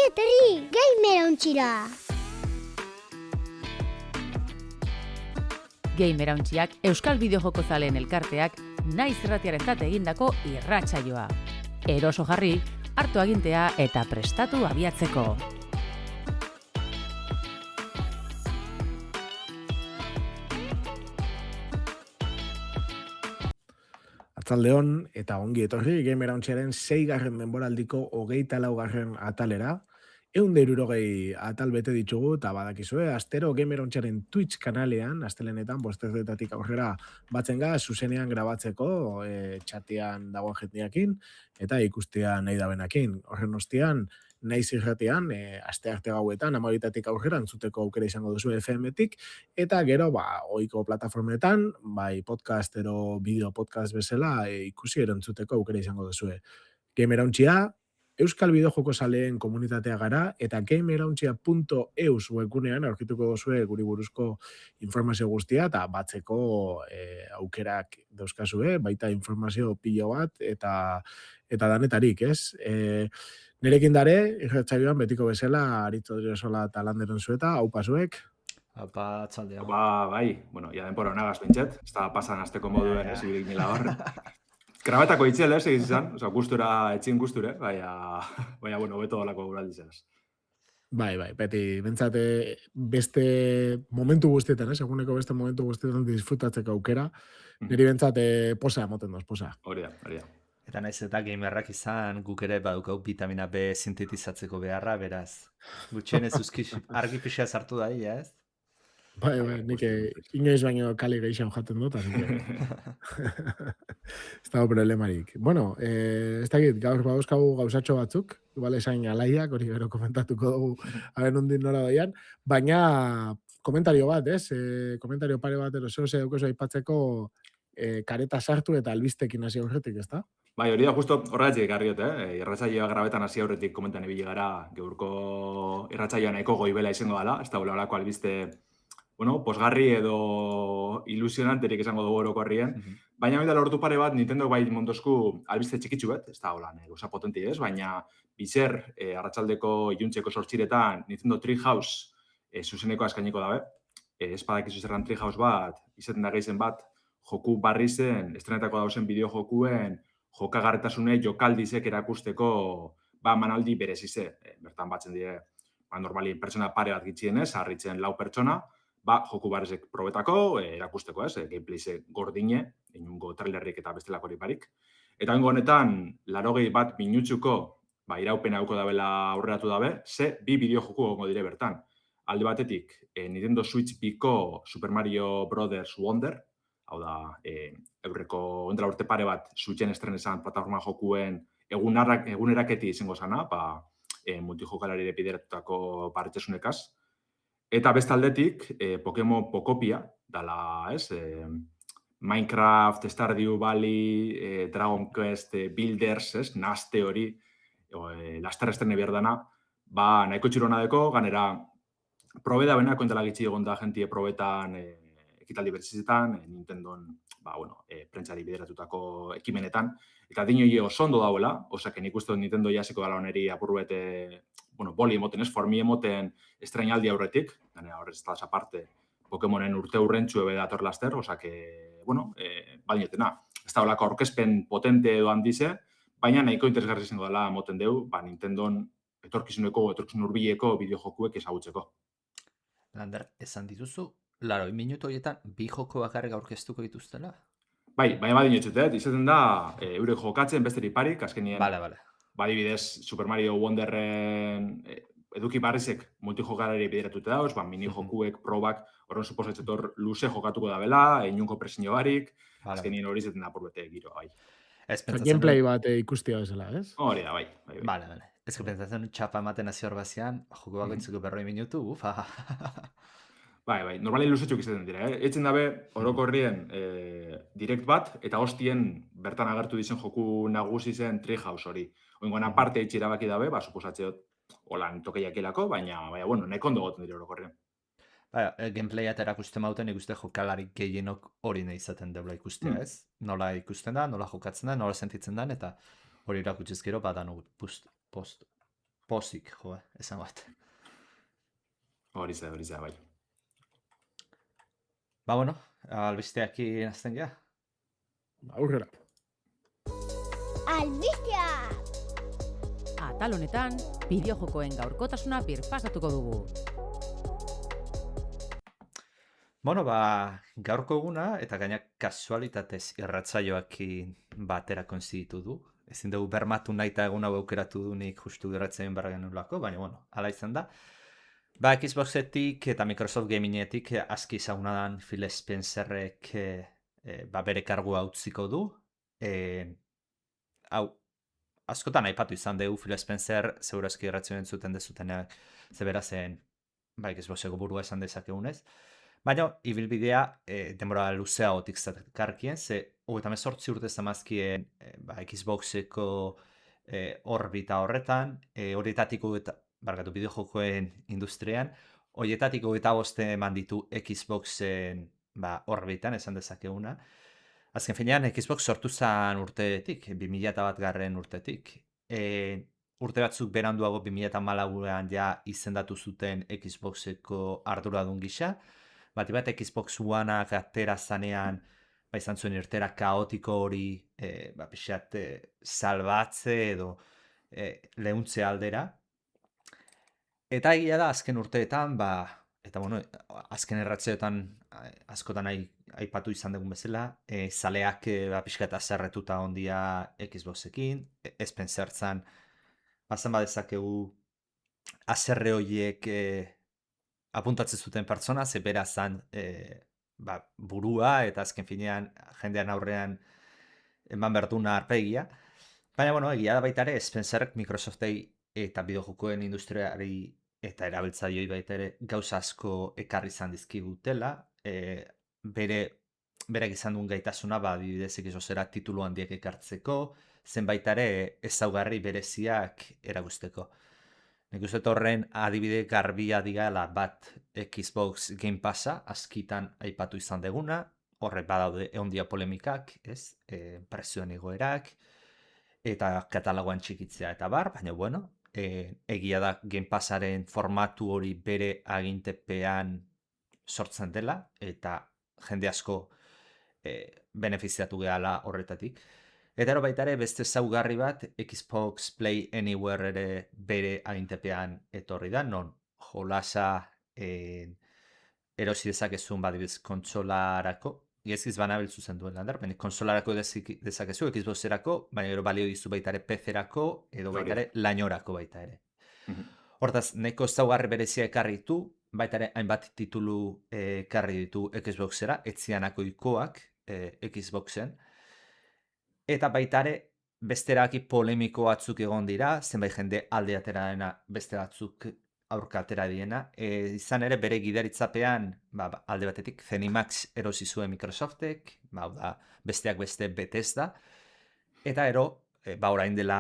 etorri, gamer ontxira! Gamerauntziak Euskal Bideojoko zaleen elkarteak naiz irratiarentzat egindako irratsaioa. Eroso jarri, hartu agintea eta prestatu abiatzeko. Arratsaldeon eta ongi etorri Gamerauntziaren 6. denboraldiko 24. atalera. 160 atal bete ditugu eta badakizue, astero Gamerauntziaren Twitch kanalean, astelenetan, 5:00 aurrera batzen ga, zuzenean grabatzeko, txatean dagoen jendeakin, eta ikustea nahi dabenakin. Horren ostean, naiz irratean, astearte gauetan, 12:00 aurrera entzuteko aukera izango duzu FM-tik, eta gero, ohiko plataformetan, bai podcast ero bideo podcast bezala, ikusi erantzuteko aukera izango duzue. Gamerauntzia, Euskal Bideojoko zaleen komunitatea gara, eta gamerauntzia.eus webgunean aurkituko duzue guri buruzko informazio guztia, eta batzeko aukerak dauzkazue, baita informazio pilo bat, eta danetarik, ez? Nerekin dare, irratsaioan betiko bezala, Aritz Odriozola eta Landeren zueta, hau pasuek. Apa, atzaldean. Bai, bueno, ya denpora honagaz bintxet, ez da pasan azteko moduen ez ibilik nila hor. Grabetako itxel, egiz izan, oza, gustura, etxin gusture, baina, bueno, beto dolako guraldizaz. Bai, beti, bentsate beste momentu guztietan, seguneko beste momentu guztietan disfrutatzeko aukera, niri bentsate posa emoten doz, posa. Hori da. Eta naiz eta gamerrak izan, guk ere badukau vitamina B sintetizatzeko beharra, beraz. Gutxienez argi pixea sartu da, ez? Bai, nik inoiz baino kali gehiago jaten dut, así que... ez dago problemarik. Bueno, ez dakit, gaur bauzkagu gauzatxo batzuk, igual esain alaiak, hori gero komentatuko dugu, haben undin nora doian, baina komentario bat, ez? Komentario pare bat, zehose daukezu aipatzeko kareta sartu eta albistekin hasi aurretik, ez da? Bai, hori da, justo horregatik garriot, irratsaioa grabetan hasi aurretik komentan ibili gara, geurko irratsaioa nahiko goibela izango dela, ez da olako albiste, bueno, posgarri edo ilusionanterik esango dugu orokorrien, baina hori da lortu pare bat, Nintendo bai mondosku albiste txikitsu bat, ez da hola, gauza potenti ez, baina bizer, arratsaldeko iluntzeko 8:00 Nintendo Treehouse zuzeneko askainiko dabe, espadakizu zerran Treehouse bat, izaten da geizen bat, joku barri zen, estrenetako dauzen bideo jokuen, jokagarretasune jokaldizek erakusteko, manaldi berezize, bertan batzen dire, normali pertsona pare bat gitxienez, harritzen 4 pertsona, joku barrizek probetako, erakusteko ez, gameplay gordine, inungo trailerrik eta bestelakorik barik. Eta hengo honetan, 81 minutzuko, iraupena hauko dabela aurreratu dabe, 2 bideo joku gongo dire bertan. Alde batetik, Nintendo Switch Biko Super Mario Brothers Wonder, hau da, eurreko ondra urte pare bat zutxen estrenesan plataforma jokuen eguneraketi izango zana, multijokalarire bideratutako paretxesunekaz. Eta bestaldetik, Pokemon Pokopia, dala, ez, Minecraft, Stardew Valley, Dragon Quest, Builders, ez, naste hori, laster estrene berdana, nahiko txirona deko, ganera, probeda bena, kontela gitxi egon da jentie probetan, ekitaldi berzizetan, Nintendon, prentsari bideratutako ekimenetan, eta dinoi oso ondo dauela, osake nik uste Nintendo jasiko dala oneri apurruete, boli emoten, ez, formi emoten estrenaldi aurretik, ganea horrez eta aparte, Pokemonen urte urrentxu ebe dator laster, osake, bainetena, ez da holako aurkezpen potente edo handize, baina nahiko interesgarri izango dela emoten deu, Nintendon etorkizun hurbileko bideojokuek ezagutzeko. Lander, esan dituzu, 80 minutu horietan, 2 joko bakarrik aurkeztuko dituztela? Bai, baina badinotxet, izaten da, eurek jokatzen besterik parik, azkenien, Bale. Badibidez, Super Mario Wonderren eduki barrizek multijokalari bideratuta dauz, mini jokuek, probak, horren suposatzetor luze jokatuko da bela, inunko presinio barik, azkenien hori zeten da porbete giro, bai. Gameplay bat ikustia bezala, ez? Hori da, bai. Bale. Ez pentsatzen txapa ematen hasi hor bazian, joko bakoitzeko 40 minutu, ufa. Bai, normali luzetxuk izaten dira, Etzen dabe, orokorrien direkt bat, eta hostien bertan agertu dizen joku nagusi zen Treehouse hori. Oingoan aparte itxira baki dabe, suposatzeot, holan tokeiakilako, baina, nahiko ondo goten dira orokorrien. Gameplaya eta erakusten mauten ikuste jokalarik gehienok hori nahi izaten deula ikustea, ez? Nola ikusten da, nola jokatzen da, nola sentitzen da, eta hori erakutsiz gero badan post. pozik, jo, esan bat. Hori za, bai. Ba, bueno, albisteaki nazten gea. Aurrera. Albistea! Atal honetan, bideojokoen gaurkotasuna birpasatuko dugu. Bueno, ba, gaurko eguna eta gainak kasualitatez irratsaioakin batera konziditu du. Ezin dugu bermatu nahi eta egun hau aukeratu du nik justu irratsaioen barra genulako, baina bueno, hala izan da. Ba, Xboxetik eta Microsoft Gamingetik aski ezaguna dan Phil Spencerrek ba, bere kargua utziko du. Hau, askotan aipatu izan dugu Phil Spencer, segurazki irratsaioen zuten dezutenak zebera zen, ba, Xboxeko burua esan dezakegunez. Baina, ibilbidea denbora luzea gotik zakarkien, ze 38 urte zamazkien ba, Xboxeko orbita horretan, horietatik bideojokoen industrian, horietatik 25 eman ditu Xboxen ba, orbitan, esan dezakeguna. Azken finean, Xbox sortu zen urteetik, 2001 garren urtetik. Urte batzuk beranduago 2014an ja izendatu zuten Xboxeko arduradun gisa. Bat Xbox Oneak atera zanean, ba, izan zuen irtera kaotiko hori ba, pixat salbatze edo lehuntze aldera. Eta egia da, azken urteetan, ba, eta bueno, azken erratzeetan askotan aipatu izan dugun bezala, zaleak ba, pixkat azerretuta ondia Xboxekin, Spencertzan, bazan badezakegu azerre horiek apuntatzen zuten pertsona, ze bera zan ba, burua eta azken finean jendean aurrean eman berduna arpegia. Baina, bueno, egia da baita ere, Spencerrek Microsoftei eta bideojokoen industriari eta erabiltzaileei baita ere gauza asko ekarri izan dizkigutela. Berak izan duen gaitasuna, ba, adibidez Xboxera titulu handiek ekartzeko, zenbait ere ezaugarri bereziak eragusteko. Nik uste horren adibide garbia digala bat Xbox Game Passa, askitan aipatu izan deguna, horre badaude eondia polemikak, ez? Prezioen igoerak, eta katalogoan txikitzea eta bar, baina bueno, egia da Game Passaren formatu hori bere agintepean sortzen dela, eta jende asko benefiziatu gehala horretatik. Eta ero baita ere beste zaugarri bat Xbox Play Anywhere ere bere agintepean etorri da, non jolasa erosi dezakezun badibiz kontsolarako, gezkiz banabiltzu zen duen landar, baina kontsolarako dezakezu, Xboxerako, baina gero balio dizu baita ere PC-erako, edo baita ere lainorako baita ere. Hortaz, neko zaugarri berezia ekarri ditu, baita ere hainbat titulu ekarri ditu Xboxera, etzianako ikoak Xboxen, eta baita ere, beste erabaki polemiko batzuk egon dira, zenbait jende alde atera dena beste batzuk aurka atera diena. Izan ere, bere gidaritzapean, ba, alde batetik, Zenimax erosi zuen Microsoftek, ba, besteak beste Bethesda, eta ero, ba, orain dela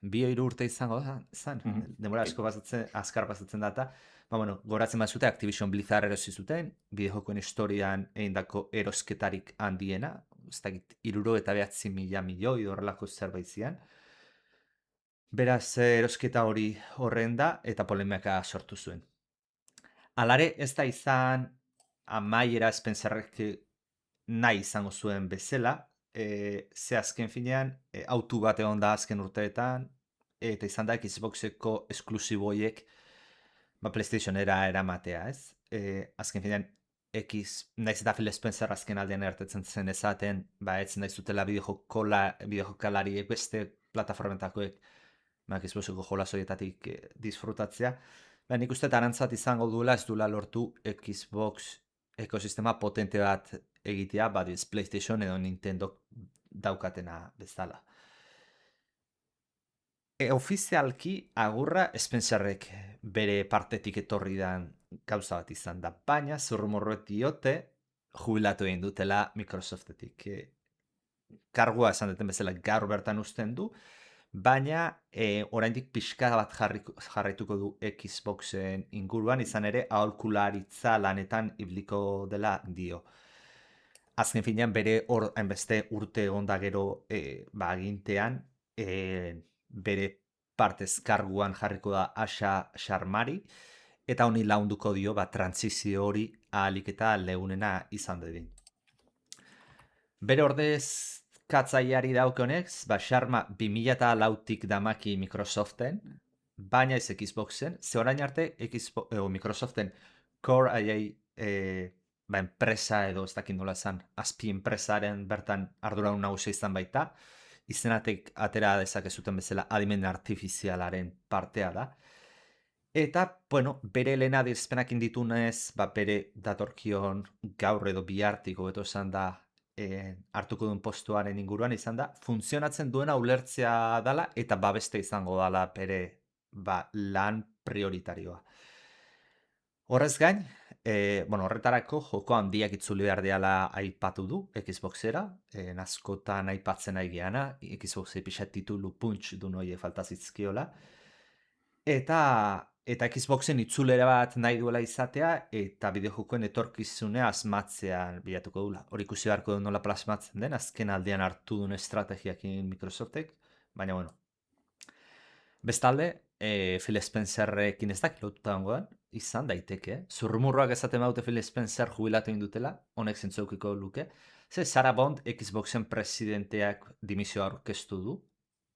2-3 urte izango zan, demora asko azkar pasatzen data, ba, bueno, goratzen bazute Activision Blizzard erosi zuten, bideojokoen historian egindako erosketarik handiena, ez dakit, 69 milioi horrelako zerbait zian. Beraz, erosketa hori horren da, eta polemika sortu zuen. Alare, ez da izan amaiera Spencerrek nahi izango zuen bezala, ze azken finean, autu bat egon da azken urteetan, eta izan da Xboxeko esklusiboiek ba, PlayStationera eramatea, ez? Azken finean, naiz eta Phil Spencer azken aldean ertetzen zen ezaten, ba, ez nahi zutela bideojokalariek beste plataformetakoek ba, Xboxeko jolasoietatik disfrutatzea. Ba, nik uste arantzat izango duela ez duela lortu Xbox ekosistema potente bat egitea, ba, PlayStation edo Nintendo daukatena bezala. Ofizialki agurra Spencerrek bere partetik etorri dan gauza bat izan da, baina zurrumorroet diote jubilatu egin dutela Microsoftetik. Kargua esan duten bezala gaur bertan uzten du, baina oraindik pixka bat jarraituko du Xboxen inguruan, izan ere aholkularitza lanetan ibliko dela dio. Azken finean bere hainbeste urte egonda gero ba, agintean, bere partez karguan jarriko da Asha Sharmari, eta honi launduko dio trantzizio hori ahalik eta leunena izan dedin. Bere ordez katzaileari daukonek, Sharma 2004tik damaki Microsoften, baina ez Xboxen, ze orain arte Microsoften Core IA enpresa edo ez dakit nola esan, azpi enpresaren bertan arduradun nagusia izan baita, izenatek atera dezakezuten bezala adimen artifizialaren partea da. Eta, bueno, bere lehen adierazpenak ditunez, bere datorkion gaur edo bihartiko beto esan da hartuko duen postuaren inguruan izan da, funtzionatzen duena ulertzea dala eta babeste izango dala bere lan prioritarioa. Horrez gain, horretarako joko handiak itzuli behar deala aipatu du Xboxera, askotan aipatzen nahi geana, Xboxei pixat titulu punch du noie faltazitzkiola, eta Xboxen itzulera bat nahi duela izatea, eta bideojokoen etorkizunea asmatzean bilatuko dula. Hori ikusi beharko du nola plasmatzen den, azken aldean hartu duen estrategiakin Microsoftek, baina bueno. Bestalde, Phil Spencerrekin ez dakit lotuta dagoen, izan daiteke. Zurrumurroak esaten baute Phil Spencer jubilatu indutela, honek zentzaukiko luke. Ze Sarah Bond Xboxen presidenteak dimisioa aurkeztu du.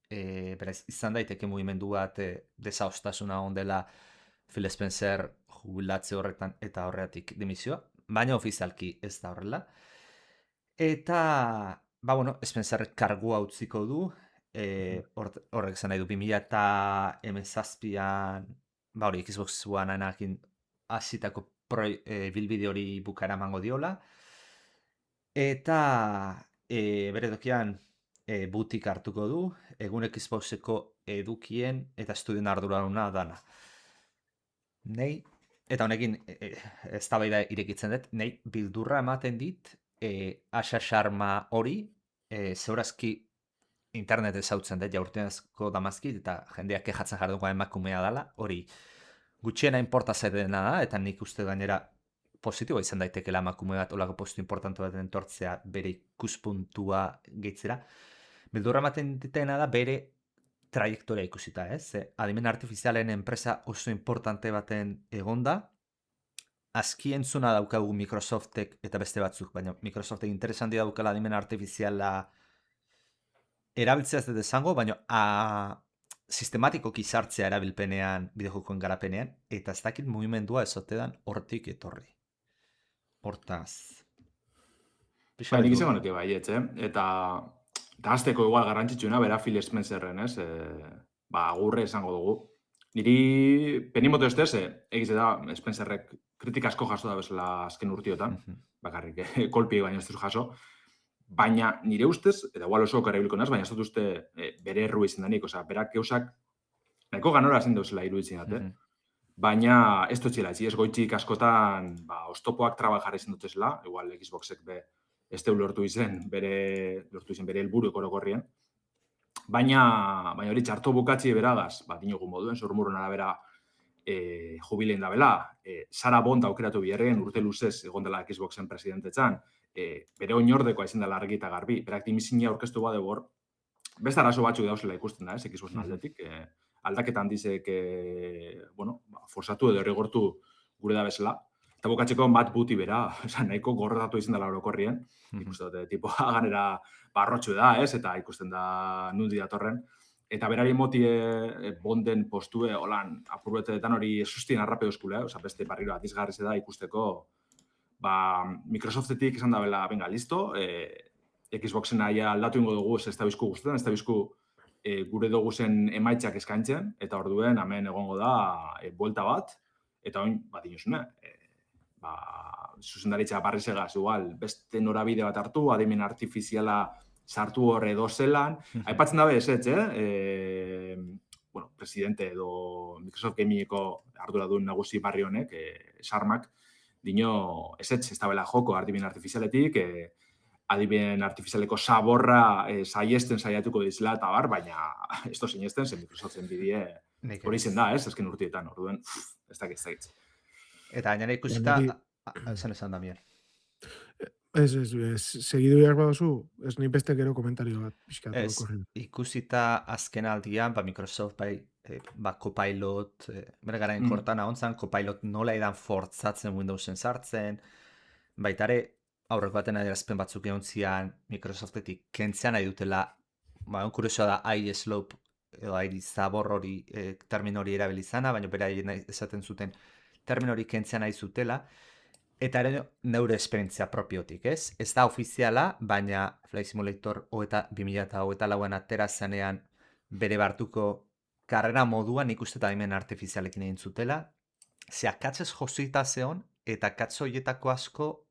Beraz, izan daiteke mugimendu bat desaostasuna ondela Phil Spencer jubilatze horretan eta horretik dimisioa, baina ofizialki ez da horrela. Eta, Spencer kargua utziko du, horrek zen nahi du 2017an, Xbox One-anekin hasitako bilbide hori bukaera emango diola, eta bere dokian butik hartuko du, egun Xboxeko edukien eta estudien arduraduna dana. Nei, eta honekin eztabaida irekitzen dut, nei bildurra ematen dit Asha Sharma hori, zeurazki internet ezautzen dut, jaurtenazko damazkit, eta jendeak kejatzen jarduko emakumea dela, hori gutxiena inporta zaidena da, eta nik uste gainera positiboa izan daitekela emakume bat olako postu importante bat entortzea bere ikuspuntua gehitzera. Bildurra ematen ditena da bere trajektoria ikusita, ez? Adimen artifizialen enpresa oso importante baten egonda, azki entzuna daukagu Microsoftek eta beste batzuk, baina Microsoftek interesanti daukala adimen artifiziala erabiltzea ez dut esango, baina sistematikoki sartzea erabilpenean, bideojokoen garapenean, eta ez dakit mugimendua ezotedan hortik etorri. Hortaz. Nik izango nuke baietz, eta azteko igual garrantzitsuna, bera Phil Spencerren, ez? Agurre esango dugu. Niri, penimoto ez dez, egiz da, Spencerrek kritika asko jaso da bezala azken urtiotan, bakarrik, kolpi baina ez duz jaso, baina nire ustez, eta igual oso karribilko naz, baina ez dut uste bere erru izan danik, berak eusak nahiko ganora zen dauzela iruditzen dut, baina ez dut zela, ez goitzik askotan oztopoak traba jarri zen dutezela, igual Xboxek ez deu lortu izen bere helburu orokorrien, baina hori txarto bukatzi beragaz, dinogu moduen, zormurron arabera jubileen da bela, Sarah Bond aukeratu biherren urte luzez egon dela Xboxen presidentetzan, bere oinordekoa izan dela argi eta garbi, berak dimizina aurkeztu bade hor, beste arazo batzuk dauzela ikusten da, Xboxen aldetik, aldaketan dizek, forsatu edo errigortu gure da bezala, eta bukatzeko bat buti bera, nahiko gorrotatu izan dela orokorrien, ikusten dute, tipoa ganera barrotxu da, eta ikusten da nundi datorren, eta berari moti Bonden postue, holan, apurbetetan hori sustien arrape euskule, beste barriro atizgarri da ikusteko, Microsoftetik esan da bela, venga, listo, Xboxen aia aldatu ingo dugu, ez da bizku guztetan, ez da bizku gure dugu zen emaitzak eskaintzen, eta orduen hemen egongo da buelta bat, eta oin, inozune, zuzendaritza barrizegaz, igual, beste norabide bat hartu, adimen artifiziala sartu horre dozelan, aipatzen dabe ez, presidente edo Microsoft Gamingeko arduradun nagusi barri honek, Sharmak, dino, ez da bela joko adimen artifizialetik, adimen artifizialeko saborra saiesten saiatuko dizela eta bar, baina ez da sinesten, zen Microsoften bidie hori izen da, azken urtietan, orduen, ez dakit. Eta gainera ikusita, esan Damian. segidu behar baduzu, ez ni beste gero komentario bat pixkat Ez, orokorri. ikusita azken aldian, Microsoft bai, Copilot, bere garaen Mm. kortan ahontzan, Copilot nola edan fortzatzen Windowsen sartzen, baita ere, aurreko baten adierazpen batzuk egon zian Microsoftetik kentzea nahi dutela, kuriosoa da AI slope, edo AI zabor hori, termin hori erabilizana, baina bera esaten zuten termin hori kentzea nahi zutela, eta ere neure esperientzia propiotik, ez? Ez da ofiziala, baina Flight Simulator 2024an atera zenean bere bartuko karrera moduan nik uste eta adimen artifizialekin egin zutela, ze akatzez josita zeon, eta akatz horietako asko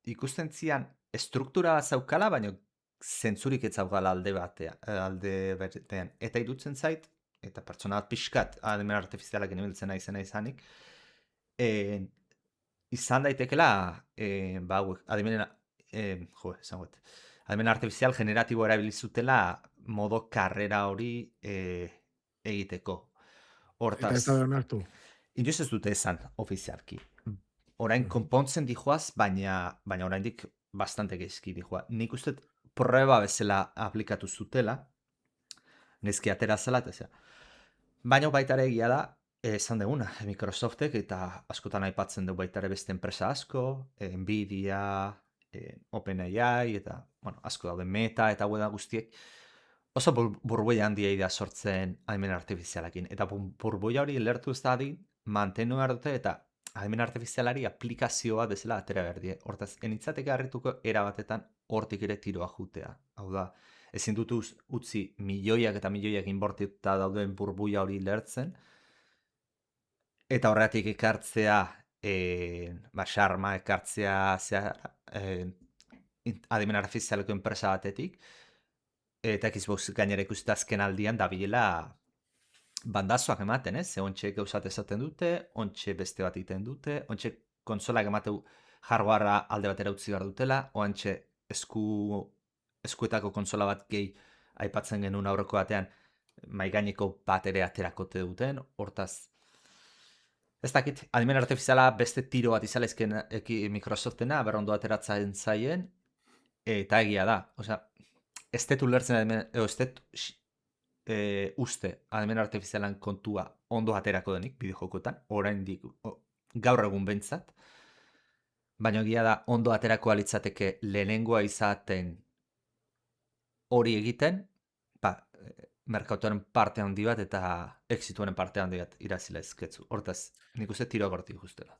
ikusten zian struktura zaukala, baina zentzurik ez zaukala alde batean. Eta irutzen zait, eta pertsona bat pixkat adimen artifizialekin ibiltzen naizena izanik, izan daitekela, adimen artifizial generatibo erabilizutela modo karrera hori egiteko. Eta ez Hortaz, da onartu. inoiz ez dute esan ofizialki. Orain konpontzen dijoaz, baina oraindik bastante gezki dijoa. Nik uste prueba bezala aplikatu zutela, nezki atera zela, eta zera. Baina baita ere egia da, esan deguna, Microsoftek eta askotan aipatzen du baita ere beste enpresa asko, Nvidia, OpenAI, eta asko daude Meta eta web guztiek, oso burbuia handia da sortzen adimen artifizialakin. Eta burbuia hori lertu ez dadin, mantenu behar dute eta adimen artifizialari aplikazioa bezala atera behar die. Hortaz, enitzateke harrituko erabatetan hortik ere tiroa jutea. Hau da, ezin dut utzi milioiak eta milioiak inbortituta dauden burbuia hori lertzen, eta horretik ekartzea, xarma ekartzea adimen artifizialeko enpresa batetik, eta Xbox gainera ikusita azken aldian dabilela bandazoak ematen, ez? Ontxe gauzat esaten dute, ontxe beste bat egiten dute, ontxe konsolak emateu hardwarea alde batera utzi behar dutela, oantxe eskuetako konsola bat gehi aipatzen genuen aurreko batean maigaineko bat ere aterakote duten, hortaz ez dakit, adimen artifiziala beste tiro bat izalezken Microsoftena, berrondo ateratzen zaien, eta egia da, osea, ez dut ulertzen uste adimen artifizialan kontua ondo aterako denik bideojokotan, oraindik gaur egun bentsat, baina egia da ondo aterako alitzateke lehenengoa izaten hori egiten, merkatuaren parte handi bat eta exituaren parte handi bat irazila ezketzu. Hortaz, nik uste tiro gortik justela.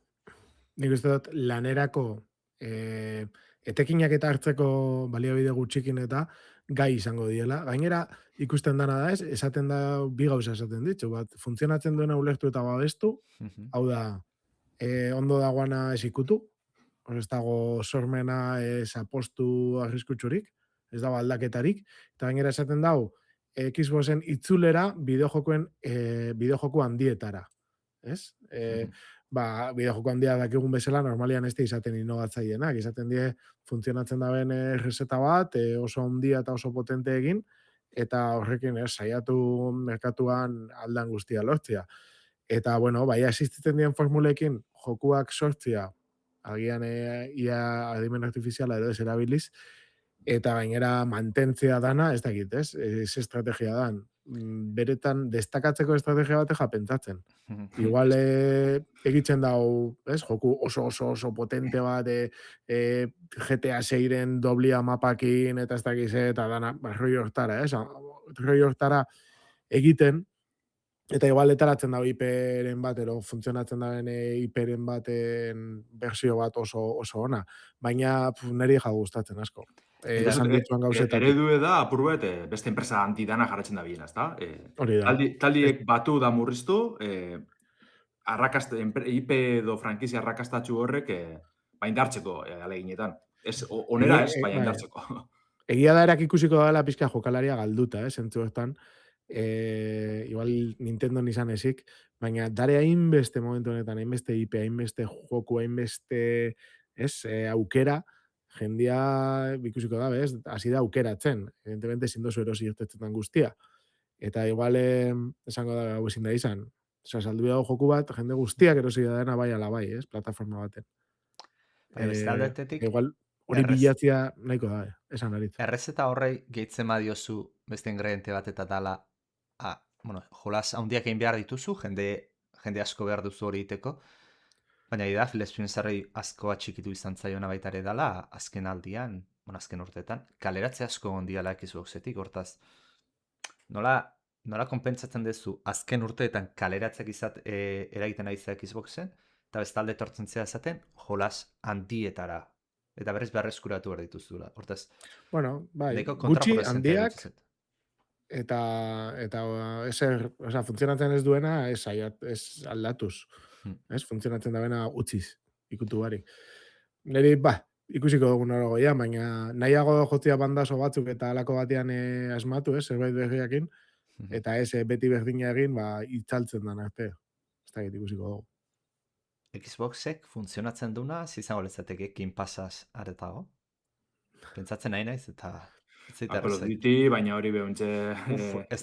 Nik uste dut lanerako etekinak eta hartzeko baliabide gutxikin eta gai izango diela. Gainera, ikusten dana da ez, esaten da bi gauza esaten ditzu, bat, funtzionatzen duena ulertu eta babestu, hau da, ondo dagoana ez ikutu, ez dago sormena ez apostu arriskutsurik, ez dago aldaketarik, eta gainera esaten dau, Xboxen itzulera bideojoko handietara, ez? Bideojoko handia dakigun bezala, normalian ez da izaten inovatzaienak, izaten die funtzionatzen daben reseta bat, oso handia eta oso potente egin, eta horrekin saiatu merkatuan aldan guztia lortzea. Eta, bueno, bai existitzen dien formulekin jokuak sortzea, agian ia adimen artifiziala edo ez erabiliz, eta gainera mantentzea dana, ez dakit, ez? Ez estrategia dan. Beretan, destakatzeko estrategia bateja pentsatzen. Igual egitzen dau, ez? Joku oso potente bat, GTA 6-ren doblia mapakin, eta ez dakiz, eta dana, roi hortara, ez? Roi hortara egiten, eta igual letaratzen dago IP-ren bat, ero funtzionatzen daben IP-ren baten bersio bat oso ona. Baina niri ja gustatzen asko. Esan dituan gauzetatik. Eredu da, apur bet, beste enpresa antidana jarratzen da biena, ezta? Hori da. Taldiek batu da murriztu, IP edo frankizia arrakastatxu horrek indartzeko aleginetan. Onera ez, baina indartzeko. Egia da erak ikusiko dela pizka jokalaria galduta, zentzu hortan. Igual Nintendo izan ezik, baina dare hainbeste momentu honetan, hainbeste IP, hainbeste joku, hainbeste aukera, jendia ikusiko da, bez? Hasi da aukeratzen. Evidentemente, zindozu erosi irtetzetan guztia. Eta igual esango da hau ezin da izan. Osa, saldu dago joku bat, jende guztiak erosi da dena bai ala bai, plataforma baten. Baina beste aldetetik, Igual, hori bilatzia nahiko da, esan aritz. errezeta horrei gehitzen badiozu beste ingrediente bat eta dala, jolas handiak egin behar dituzu, jende asko behar duzu hori egiteko, baina da, Phil Spencerrei asko atxikitu izan zaiona baita ere dala, azken aldian, azken urteetan, kaleratze asko ondiala Xboxetik, hortaz, nola konpentsatzen duzu azken urteetan kaleratzeak eragiten ari zea Xboxen, eta bestalde etortzen zea esaten, jolas handietara. Eta berriz beharrezkuratu behar dituzula. Hortaz, Bueno, bai, nahiko gutxi kontraproduzentea handiak, iruditzen zait. eta funtzionatzen ez duena, ez aldatuz. Ez, funtzionatzen da bena utziz, ikutu barik. Neri, ikusiko dugun hori baina nahiago jotzia bandazo batzuk eta alako batean asmatu, zerbait berriakin, eta ez beti berdina egin, itzaltzen dan arte. Ez da ikusiko dugu. Xboxek funtzionatzen duna, zizango lezateke Game Passaz aretago. Pentsatzen nahi naiz, eta Call of Duty, baina hori behuntze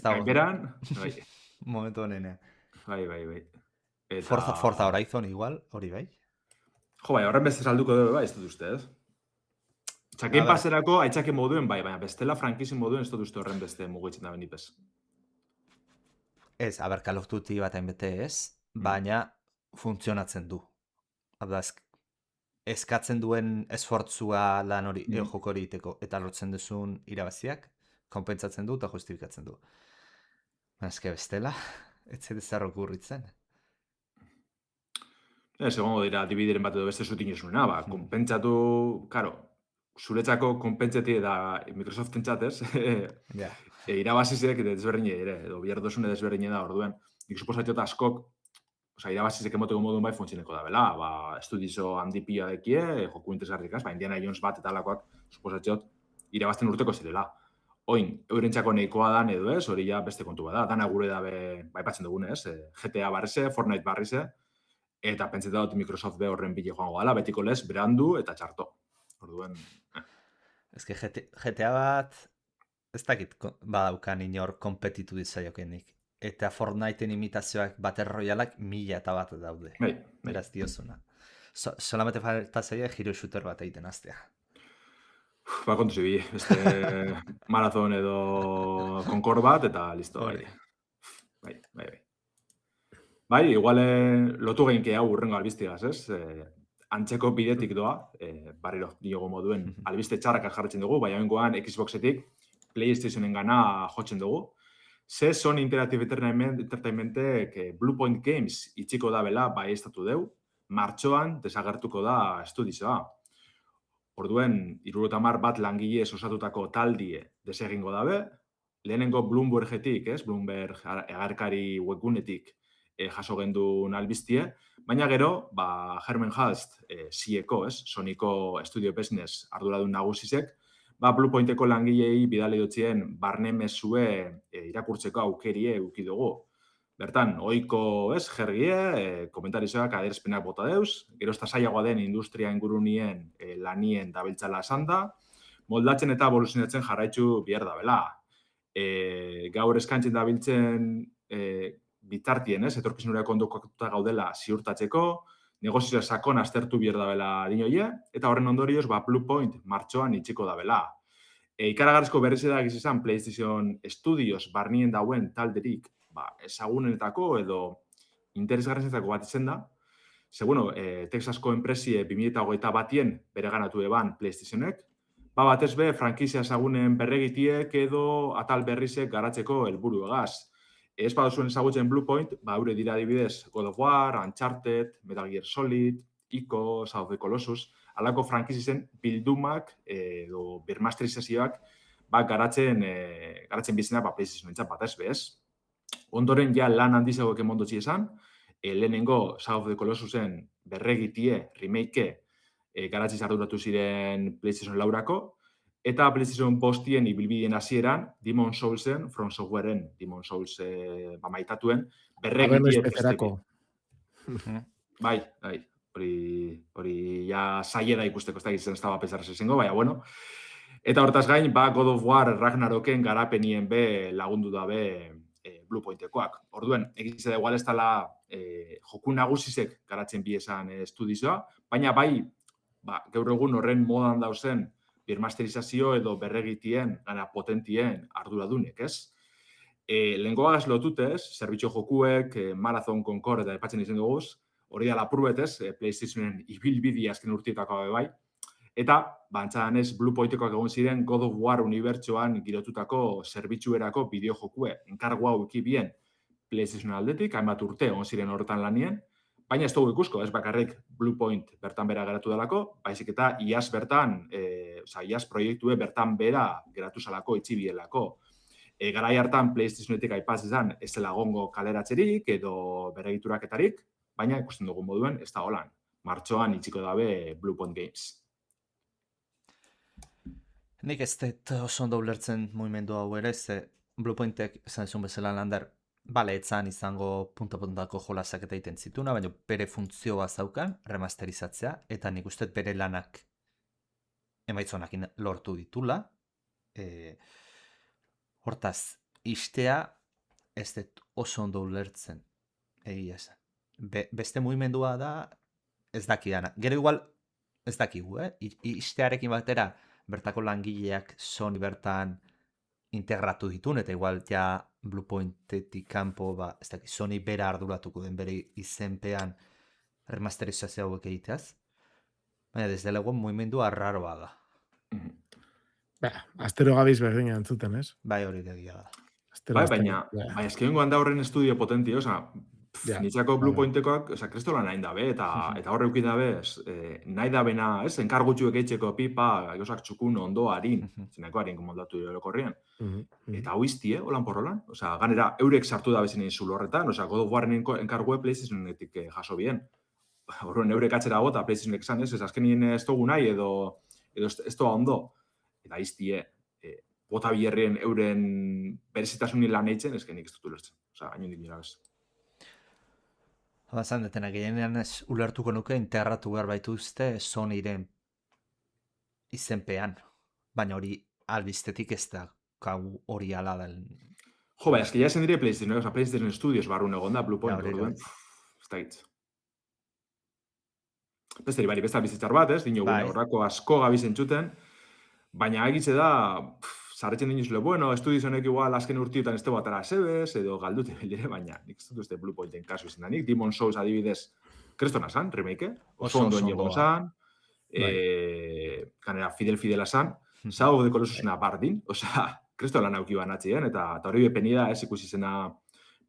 gaiberan. Momentu honenean. Bai. Forza Horizon igual, hori bai? Jo, bai, horren beste salduko dugu, ez dut uste, ez? Game Passerako aitzake moduen, baina bestela frankizin moduen ez dut uste horren beste mugitzen da benipez. Ez, Call of Duty bat hainbete ez, baina funtzionatzen du. Eskatzen duen esfortzua lan hori, joko hori iteko, eta lortzen duzun irabaziak, konpentsatzen du eta justifikatzen du. Eske bestela, ez zara okurritzen. Ez, egongo dira, dibidiren bat edo beste zutin esunena, konpentsatu, karo, zuretzako konpentsati eta Microsoften txatez, irabazizek desberdine ere, edo bihar dozune desberdine da, orduen, nik suposatxot askok, irabazizek emoteko modun bai funtzioneko da, bela, estudizo handi pila dekie, joku interesgarrikaz, Indiana Jones bat eta alakoak, suposatxot, irabazten urteko zirela. Oin, eurentzako nahikoa dan edo ez, hori ja beste kontu bada, dana gure dabe, baipatzen dugunez, GTA barrize, Fortnite barrize, eta pentseta dut Microsoft be horren bile joango gala, betiko lez, berandu eta txarto. Orduen, Ez que GTA bat, ez dakit badaukan inor kompetitu ditzaiokenik. Eta Fortniteen imitazioak Battle Royalak 1001 daude. Beraz diozuna. Solamente falta zaila giro shooter bat egiten aztea. Kontu zibi, marazon edo Concord bat, eta listo. Bai, igual lotu geinke hau urrengo albiztigaz, ez? Antzeko bidetik doa, barriro diogo moduen, albiste txarrak jarretzen dugu, baina bengoan Xboxetik PlayStationen gana jotzen dugu. Sony Interactive Entertainmentek Bluepoint Games itxiko da bela bai estatu deu, martxoan desagertuko da estudizoa. Orduen, 70 bat langile osatutako taldie desegingo dabe, lehenengo Bloombergetik, Bloomberg agarkari webgunetik jaso gendun albiztie, baina gero, Herman Hulst, CEO, Sonyko Studio Business arduradun nagusizek, Bluepointeko langilei bidale dotzien barne mezue irakurtzeko aukerie eduki dugu. Bertan, oiko jergie, komentarizoak aderespenak bota deuz, gero ez zailagoa den industria ingurunien lanien dabiltzala esan da, moldatzen eta evoluzionatzen jarraitzu bihar da bela. Gaur eskantzen dabiltzen bitartien, etorkizunurako ondokatuta gaudela ziurtatzeko, negozioa sakon aztertu bihar da bela dinoie, eta horren ondorioz, Bluepoint martxoan itxiko da bela. Ikaragarrizko berriz edak izan PlayStation Studios barnien dauen talderik ezagunenetako edo interesgarrenetako bat izen da. Ze, Texasko enpresie 2008 batien bere ganatu eban PlayStationek, batez be, frankizia ezagunen berregitiek edo atal berrizek garatzeko helburu egaz. Ez baduzuen ezagutzen Bluepoint, eure dira adibidez God of War, Uncharted, Metal Gear Solid, Ico, Shadow of the Colossus, alako frankizien bildumak edo birmasterizazioak garatzen bizena PlayStation entzat bat ez bez. Ondoren ja lan handizagok emondotzi esan, lehenengo Shadow of the Colossusen berregitie, remake, garatziz arduratu ziren PlayStation laurako, eta PlayStation bostien ibilbideen hasieran Demon Soulsen, From Softwareen Demon Souls maitatuen, berregitie bezerako. Bai, hori ja zaila da ikusteko, ez da gizten ez da bapesarra zezingo, baina bueno. Eta hortaz gain, God of War Ragnaroken garapenien be lagundu dabe Bluepointekoak. Orduen, egize da igual ez dela joku nagusizek garatzen bi esan estudizoa, baina bai gaur egun horren modan dauzen birmasterizazio edo berregitien, gana potentien arduradunek, ez? Lehenkoagaz lotutez, zerbitxo jokuek, Marathon, Concord eta epatzen izen duguz, hori da lapurretez, PlayStationen ibilbidi azken urtietako bai. Eta, bantzadan ez, Bluepointekoak egon ziren God of War unibertsoan girotutako zerbitzuerako bideojokue. Enkargu hau ikibien PlayStation aldetik, hainbat urte egon ziren horretan lanien, baina ez dugu ikusko, ez bakarrik Bluepoint bertan bera geratu delako, baizik eta iaz bertan, iaz proiektue bertan bera geratu zalako itxibielako. Garai hartan PlayStationetik aipaz izan ez dela egongo kaleratzerik edo berregituraketarik, baina ikusten dugun moduen ez da holan. Martxoan itxiko dabe Bluepoint Games. Nik ez dut oso ondo ulertzen mugimendu hau ere, ze Bluepointek esan zuen bezala Lander, bale, etzan izango punta-puntako jolasak eta egiten zituna, baina bere funtzioa zaukan, remasterizatzea, eta nik uste bere lanak emaitzonakin lortu ditula. Hortaz, istea ez dut oso ondo ulertzen, egia esan. Beste mugimendua da, ez dakidana. Gero igual, ez dakigu, istearekin batera, bertako langileak Sony bertan integratu ditun, eta igual ja Bluepointetik kanpo, ez dakit, Sony bera arduratuko den bere izenpean remasterizazio hauek egiteaz. Baina, desde lego, mugimendua raroa da. Astero gabiz berdina entzuten, ez? Bai, hori egia da. Baina, eskengoan da horren estudio potenti, nitzako Bluepointekoak, kristolan nahi dabe, eta horre eukin dabe, nahi dabena, enkargutxuek eitxeko pipa, gauzak txukun ondo harin, zinako harin komondatu horrekorrien. Eta hau izti, holan porrolan. Ganera, eurek sartu dabe zinen zulo horretan, God of Warren enkargue PlayStationetik jaso bien. Horren eurek atzera gota, PlayStationek esan, ez azkenien ez dugu nahi, edo ez doa ondo. Eta iztie, bota biherrien euren berezitasunin lan eitzen, ezkenik ez dut ulertzen. Hain hondik nira bez. Zan detena, gehienean ez ulertuko nuke integratu behar baituzte Sonyren izenpean. Baina hori albiztetik ez da hori ala del... Jo, bai, ja esan dire PlayStation, PlayStation Studios barrun egon da, Bluepoint, ez da hitz. Besteri, bari, besta bizitzar bat, ez? Dino gune, horrako asko gabizen txuten, baina egitze da, zarretzen dinuzle, bueno, estudionek igual azken urtiotan ez batara sebez, edo galdute bildire, baina nik ez dut Bluepointen kasu izan da nik. Demon Souls adibidez, krestona zan, remake, oso ondoen llegon zan, kanera fidela zan, Shadow of the Colossusena bardin, krestona nauki banatzien, eta hori bepenida ez ikusi zena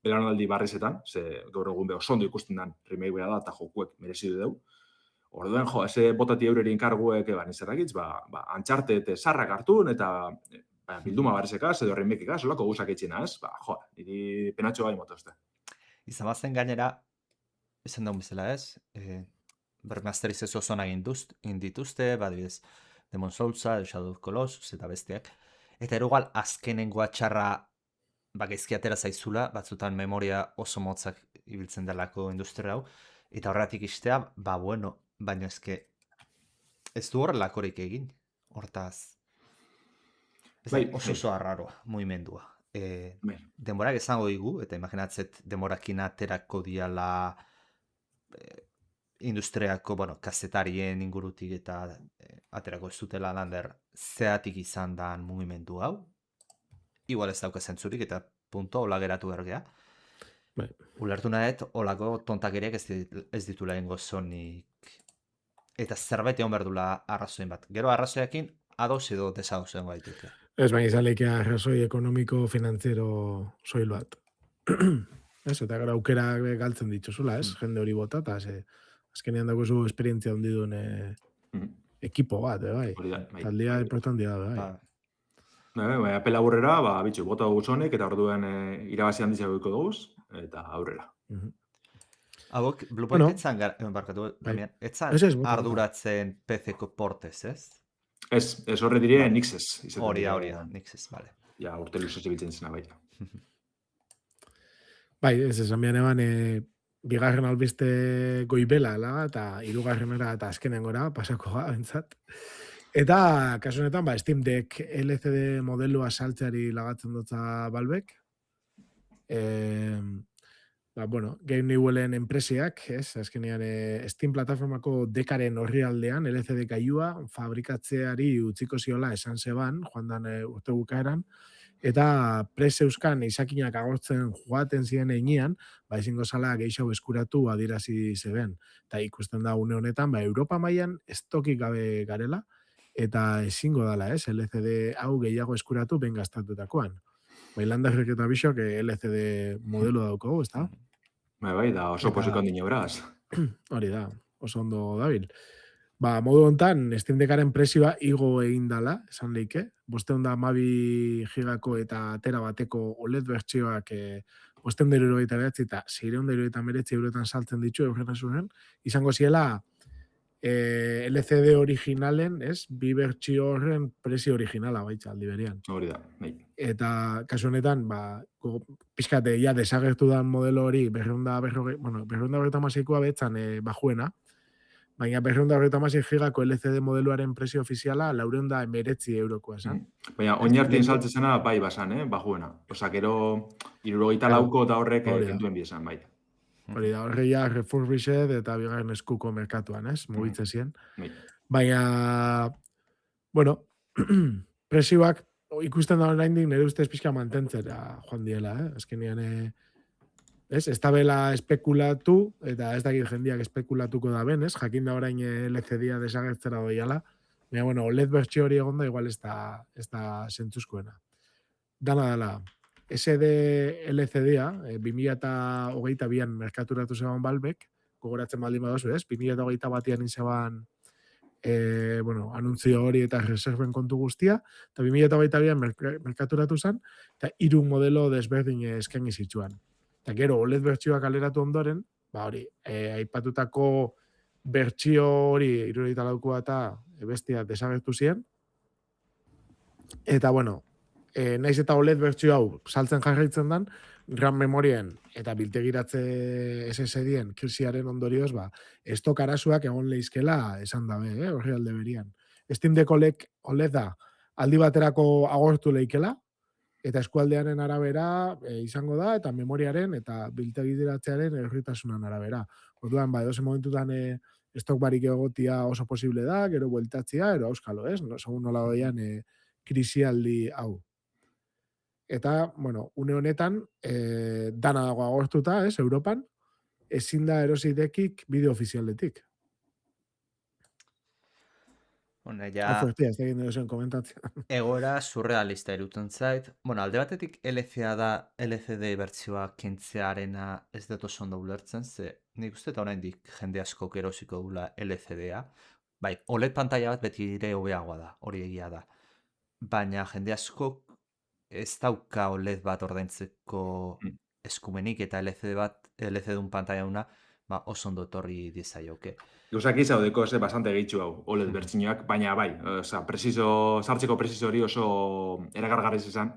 belanaldi barrizetan, ze gaur egun beho oso ondo ikusten den remake bera da, eta jokuek merezidu dugu. Orduen, eze botati eureri inkarguek nizerrakitz, Uncharted sarrak hartun, eta bilduma barrizekaz, edo remekekaz, solako guzak etxina, ez? Niri penatxo gai motozte. Izan bazen gainera, esan daun bezala ez, bermasterizazio zona indituzte, badibidez, Demon Soulsa, Shadow of Colossus, eta besteak. Eta erugal azkenengoa txarra gaizki atera zaizula, batzutan memoria oso motzak ibiltzen delako industria hau, eta horretik istea, bueno, baina ez du horrelakorik egin, hortaz. Oso arraroa, mugimendua. Denborak esango digu, eta imaginatzet denborakin aterako diala industriako, kazetarien ingurutik eta aterako ez dutela Lander zeatik izan dan mugimendu hau. Igual ez dauka zentzurik eta punto, hola geratu bergea. Ulertu nahet, holako tontakeriak ez ditula ingo Sonic. Eta zerbait egon berdula arrazoin bat. Gero arrazoiakin ados edo desados egon baituke. Ez baina izan lekia arrazoi ekonomiko-finanziero soil bat. Eta gara aukera galtzen dituzula, ez? Jende hori bota, eta azkenean dago zu esperientzia hondidun ekipo bat, bai. Taldea importantia da, bai. Apela aurrera, bitxu, bota dugu Sonic, eta orduen irabazi handizia goiko dugu, eta aurrera. Hauek, Bluepoint etzan arduratzen PC-ko portez, ez? Ez horre dire Nixes. Hori, Nixes, bale. Ja, urte luzez ebitzen zena baita. Bai, ez esan bian eban, bigarren albiste goibela, eta hirugarrenera eta azkenengora pasako bentsat. Eta, kasu honetan, Steam Deck LCD modelua saltzeari lagatzen dutza Valvek. bueno, Game Newellen enpresiak, azkenean Steam plataformako dekaren orrialdean, LCD gailua fabrikatzeari utziko ziola esan zeban, joan dan urte bukaeran, eta euskan izakinak agortzen joaten ziren einean, ezingo zala gehiago eskuratu adierazi zeben. Eta ikusten da une honetan, Europa mailan estokik gabe garela, eta ezingo dala, LCD hau gehiago eskuratu ben gastatutakoan. Landarrek eta bisok LCD modelo daukagu, ez da? Bai, da oso posiko handino beraz. Hori da, oso ondo dabil. Modu hontan, Steam Deckaren prezioa igo egin dala, esan leike. 512 gigako eta tera bateko OLED bertsioak 599 eta 699 eurotan saltzen ditu eurren izango ziela LCD originalen, bi bertsio horren prezio originala baitza aldi berean. Hori da, bai. Eta kasu honetan, pixkate, ja, desagertu dan modelo hori, 256koa betzan bajuena, baina 256 gigako LCD modeloaren prezio ofiziala 419 eurokoa esan. Baina, oinartien saltzezena bai basan, bajuena. Osa, gero, 74ko eta horrek kentuen biesan, bai. Hori da, horreia refurbished eta bigarren eskuko merkatuan, mugitzen ziren. Baina, bueno, prezioak ikusten da oraindik nire ustez pixka mantentzera joan diela, azkenean, ez da bela espekulatu, eta ez dakit jendiak espekulatuko da ben, jakin da orain LCD-a desagertzera doiala, baina, bueno, OLED bertsio hori egon da, igual ez da zentzuzkoena. Dala, SD LCD-a, 2022an merkaturatu zeban Valvek, gogoratzen baldin badozu, 2021an inzeban anuntzio hori eta reserven kontu guztia, eta 2022an merkaturatu zen, eta 3 modelo desberdin eskaini zitsuan. Eta gero, OLED bertsioak aleratu ondoren, hori, aipatutako bertsio hori 74koa eta bestia desagertu ziren, eta, bueno, naiz eta OLED bertsio hau saltzen jarraitzen dan, RAM memorien eta biltegiratze SSD-en krisiaren ondorioz, estok arazoak egon leizkela esan dabe, horri alde berian. Steam Deck OLED-a aldi baterako agortu leikela, eta eskualdearen arabera izango da, eta memoriaren eta biltegiratzearen erritasunan arabera. Orduan, edozen momentutan estok barik egotia oso posible da, gero bueltatzia, ero auskalo, segun nola doian krisialdi hau. Eta, bueno, une honetan, dana dago agortuta, Europan, ezin da erosi dekik bideo ofizialetik. Bueno, ja... ez da egin erosen komentatzea. Egoera surrealista iruten zait. Bueno, alde batetik LCD bertsioa kentzearena ez dut oso ondo ulertzen, ze nik uste eta oraindik jende askok erosiko dula LCD-a. Bai, OLED pantalla bat beti ere hobeagoa da, hori egia da. Baina jende askok ez dauka OLED bat ordaintzeko eskumenik eta LCD-un pantalla una oso ondo etorri dizaioke. Gauzak izaudeko, bastante gehitxu hau, OLED bertsioak, baina bai, sartzeko presizo hori oso eragargarriz izan,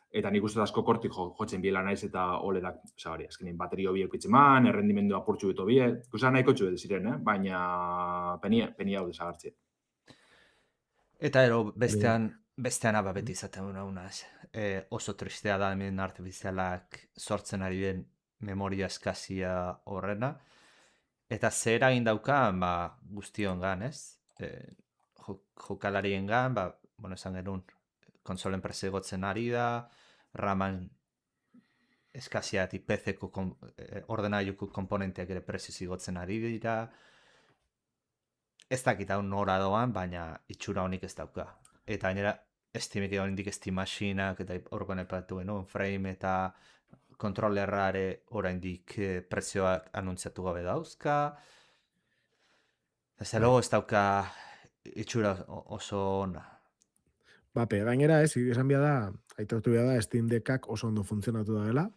eta nik uste asko kortik jotzen biela naiz eta OLEDak, azkenin baterio biek itzeman, errendimendu apurtxu beto bie, gauzak nahiko txu ziren, baina penia hau desagartzie. Eta ero, bestean beti izaten unaz, oso tristea da hemen artifizialak sortzen ari den memoria eskazia horrena, eta zer egin dauka, guztion gan, jokalarien gan, esan genuen, konsolen presegotzen ari da, raman eskazia eta PC-ko ordenailuko komponenteak ere prezizigotzen ari dira, ez dakit hau nora doan, baina itxura honik ez dauka. Eta gainera, Steamik egon indik Steam Machinak, eta horkoan epatu genuen, frame eta kontrolerrare oraindik prezioak anuntziatu gabe dauzka. Ez logo ez dauka itxura oso ona. Gainera esan bia da, aitortu bia da, Steam Deckak oso ondo funtzionatu da dela.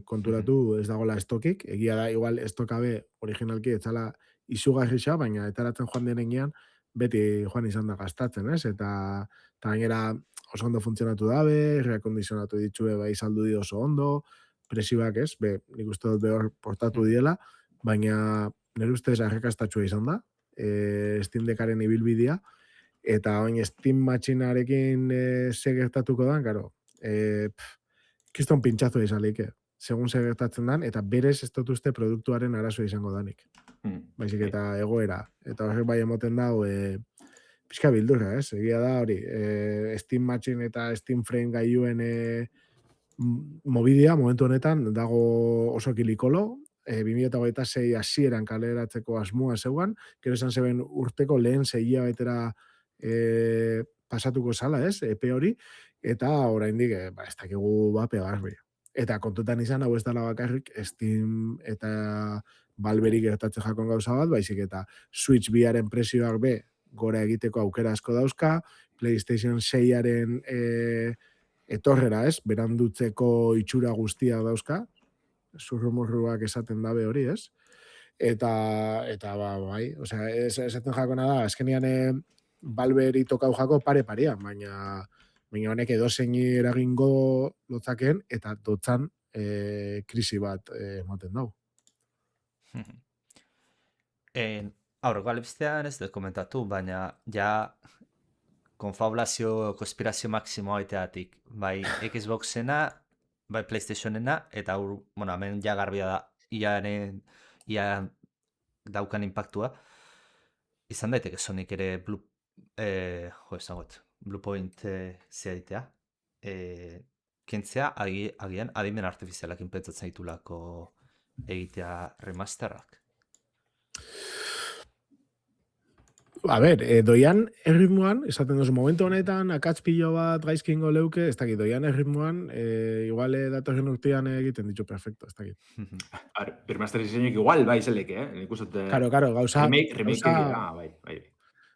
Konturatu ez dagoela estokik. Egia da, igual estokabe originalki etzala izugarrixa, baina etaratzen joan denean beti joan izan da gastatzen, eta gainera oso ondo funtzionatu dabe, reakondizionatu ditxue bai saldu di oso ondo, presioak nik uste dut behor portatu diela, baina nire ustez arrakastatxua izan da, Steam Deckaren ibilbidea, eta bain Steam Machinarekin ze gertatuko da, karo, kiston pintxazo izan leike. segun zer gertatzen dan, eta berez ez dut uste produktuaren arazoa izango danik. Baizik eta egoera. Eta horrek bai emoten dago, pixka bildurra, ez? Egia da hori, Steam Machine eta Steam Frame gailuen mobidia momentu honetan dago oso kilikolo, 2026 hasieran kaleratzeko asmoa zeugan, gero esan zeben urteko lehen 6 hilabetera pasatuko zala, ez? Epe hori, eta oraindik ez dakigu bape garbi. Eta kontutan izan, hau ez dela bakarrik, Steam eta Valveri gertatzen jakon gauza bat, baizik eta Switch biaren presioak be gora egiteko aukera asko dauzka, PlayStation 6aren etorrera, ez? Berandutzeko itxura guztia dauzka, zurrumurruak esaten dabe hori, ez? Eta bai, osea, esaten jakona da, azkenean Valveri tokau jako pare-parean, baina honek edozein eragingo lotzaken, eta dotzan krisi bat ematen dau. Aurreko albistean ez dut komentatu, baina ja konfabulazio, konspirazio maksimoa aiteatik. Bai Xboxena, bai PlayStationena, eta hemen ja garbia da, ia daukan impactua. Izan daiteke Sonic ere Bluepoint zehaditea. Kentzea, agian adimen artifizialak inpentsatzen ditulako egitea remasterrak. A ber, doian erritmoan, esaten duzu, momentu honetan, akatzpillo bat gaizkingo leuke, ez dakit, doian erritmoan, igual datorren urtean egiten ditu perfecto, ez dakit. Remasterizazioak igual, bai, zeleke, Nik uste... Karo, gauza... Remake bai.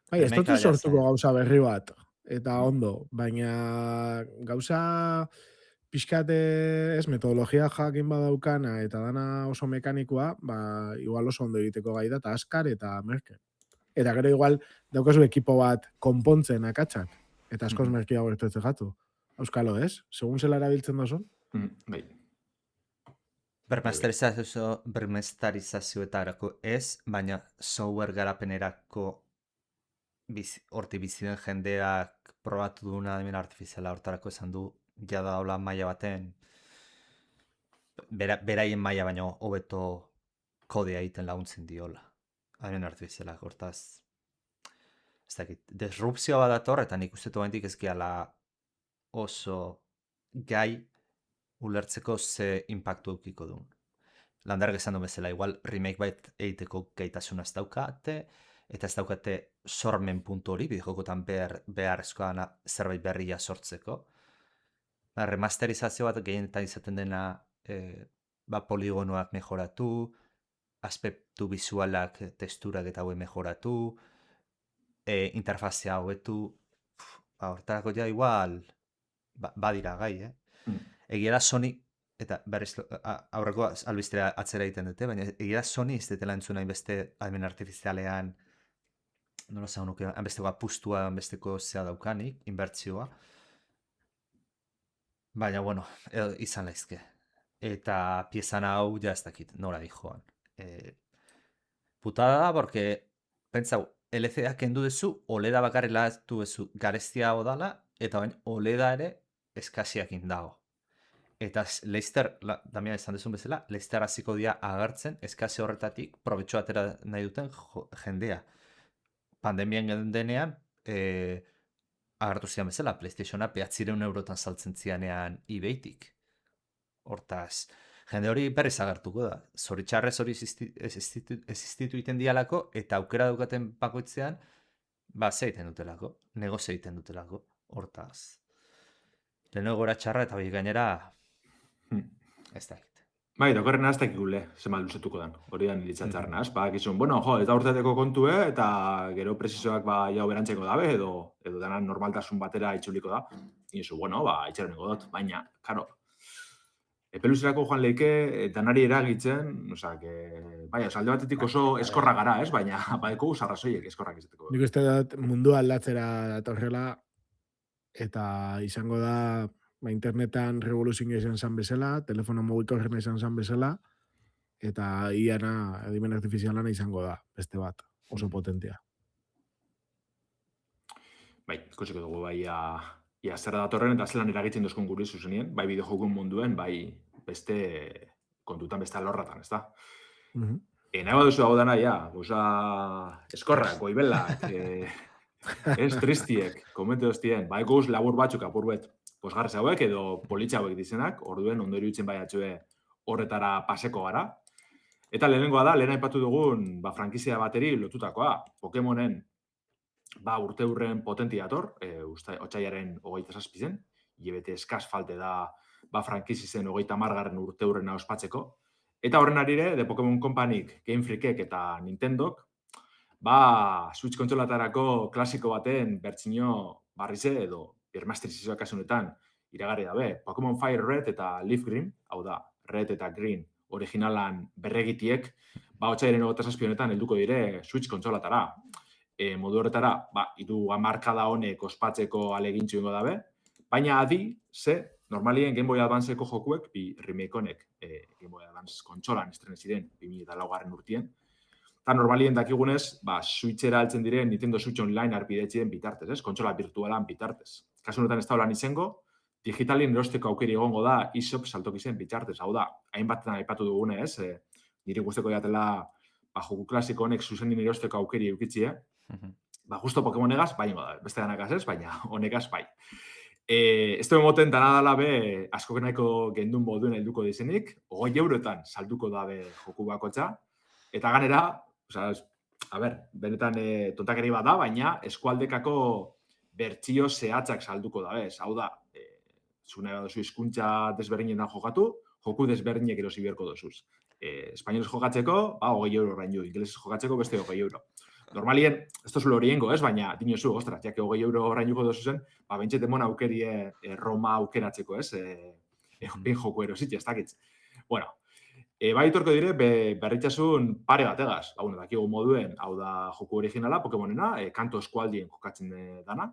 Bai, ez dut sortuko gauza berri bat, eta ondo, baina gauza pixkate, ez, metodologia jakin badaukana, eta dana oso mekanikoa, igual oso ondo egiteko gai da, eta askar eta merke. Eta gero igual daukazu ekipo bat konpontzen akatsak, eta askoz merkia gertatzen jatu. Euskalo, ez? Segun zela erabiltzen dozun? Bai. Bermestarizazioetarako ez, baina software garapenerako horti biziden jendeak probatu duna adimen artifiziala hortarako esan du, jada hola maila baten, beraien maila baino hobeto kodea egiten laguntzen diola. Adimen artifizialak, hortaz, ez dakit, disrupzioa bat dator, eta nik uste tobentik ez gehala oso gai ulertzeko ze impactu eukiko duen. Landarrak esan du bezala, igual remake bat egiteko gaitasuna ez daukate, eta ez daukate sormen puntu hori, bideojokotan beharrezkoa zerbait berria sortzeko. Remasterizazio bat gehienetan izaten dena poligonoak mejoratu, aspektu bizualak, testurak eta haue mejoratu, interfazea hobetu, hortarako ja igual badira gai, Egia da Sony, eta berriz aurreko albistera atzera egiten dute, baina egia da Sony ez detela entzuna inbeste adimen artifizialean, nola zaun nuke, hanbesteko apustua, hanbesteko zea daukanik, inbertzioa. Baina, bueno, izan laizke. Eta piezan hau ja ez dakit, nora di joan. Putada da, porque, pentsau, LCD-ak kendu dezu, OLEDa bakarrela duzu gareztia odala, eta bain, OLEDa ere eskasiak indago. Eta Leicester, Damian esan dezun bezala, Leicester hasiko dira agertzen, eskasi horretatik, probetxo atera nahi duten jendea. Pandemian denean, agertu zian bezala, PlayStationa 900 eurotan saltzen zianean eBaytik. Hortaz, jende hori berriz agertuko da. Zoritxarrez hori existitu iten dialako, eta aukera daukaten bakoitzean, ze egiten dutelako, negozio egiten dutelako. Hortaz, leheno gora txarra eta hori gainera, ez da egite. Bai, dakorren aztak ikule, zema luzetuko den, hori da nilitzatxarren az. Gizun, bueno, eta urteteko kontue, eta gero presizoak jau berantzeko dabe, edo dena normaltasun batera itxuliko da. Izu, bueno, itxaroniko dut, baina, karo, epeluzerako joan leike, danari eragitzen, alde batetik oso eskorra gara, ez? Baina, badeko arrazoiek eskorrak izateko. Nik uste dut mundua aldatzera datorrela, eta izango da, internetan revoluzioa izan zan bezala, telefono mugikorrena izan zan bezala, eta iana, adimen artifizialana izango da, beste bat, oso potentea. Bai, ikusiko dugu, zer datorren, eta zelan eragitzen dozkun gure zuzenien, bai bideojokun munduen, bai beste kontutan, beste alorratan, ez da? Mhm. Nahi baduzu hau dana, ja, gauza eskorrak, goibelak, ez tristiek, komente hostien, ba, guz labur batzuk apurbet posgarrez hauek edo politxa hauek dizenak, orduen ondo iruditzen bai atxue horretara paseko gara. Eta lehenengoa da, lehen aipatu dugun, ba, frankizia bateri lotutakoa, Pokemonen, ba, urte hurren potenti dator, otsailaren 27 hilabete eskaz falte da, ba, frankizizen 30. urte hurrena ospatzeko. Eta horren arire, The Pokemon Companyk, Game Freakek eta Nintendok, ba, Switch kontsolatarako klasiko baten bertsio barrize edo bermasterizazioa kasunetan iragarri dabe. Pokemon Fire Red eta Leaf Green, hau da, Red eta Green originalan berregitiek, ba, otsailaren 27 honetan helduko dire Switch kontsolatara. Modu horretara, ba, hiru hamarkada honek ospatzeko alegintxu ingo dabe, baina adi, normalien Game Boy Advanceko jokuek, bi remake honek Game Boy Advance kontsolan estrenen ziren 2004 urtien, eta normalien dakigunez, ba, Switchera altzen diren Nintendo Switch Online arpidetzien bitartez, ez? Kontsola virtualan bitartez. Kasu honetan ez da holan izango, digitalien erosteko aukeri egongo da eShop saltokizen bitartez. Hau da, hainbatetan aipatu dugune, ez? Niri guzteko jatela, ba, joku klasiko honek zuzenin erosteko aukeri eukitzie, ba, justo Pokemonegaz, baino da, beste danakaz ez, baina honegaz bai. Ez du emoten dana dala be, asko nahiko gendun moduen helduko dizenik, 20 eurotan salduko dabe joku bakotxa, eta ganera, benetan tontakeri bat da, baina eskualdekako bertsio zehatzak salduko dabe. Hau da, zune baduzu hizkuntza desberdinetan jokatu, joku desberdinek erosi beharko dozuz. Espainolez jokatzeko, ba, 20 euro orain jo, ingelesez jokatzeko beste 20 euro. Normalien, ez tozulo horiengo, ez? Baina, dinozu, ostras, jake 20 euro orain juko dozuzen, ba, bentset emon aukerie Roma aukeratzeko, ez? Ben joku erositxe, ez dakitz. Bueno, bai itorko dire, berritxasun pare bategaz. Dakigu moduen, hau da joku originala, Pokemonena, kanto eskualdien jokatzen dana.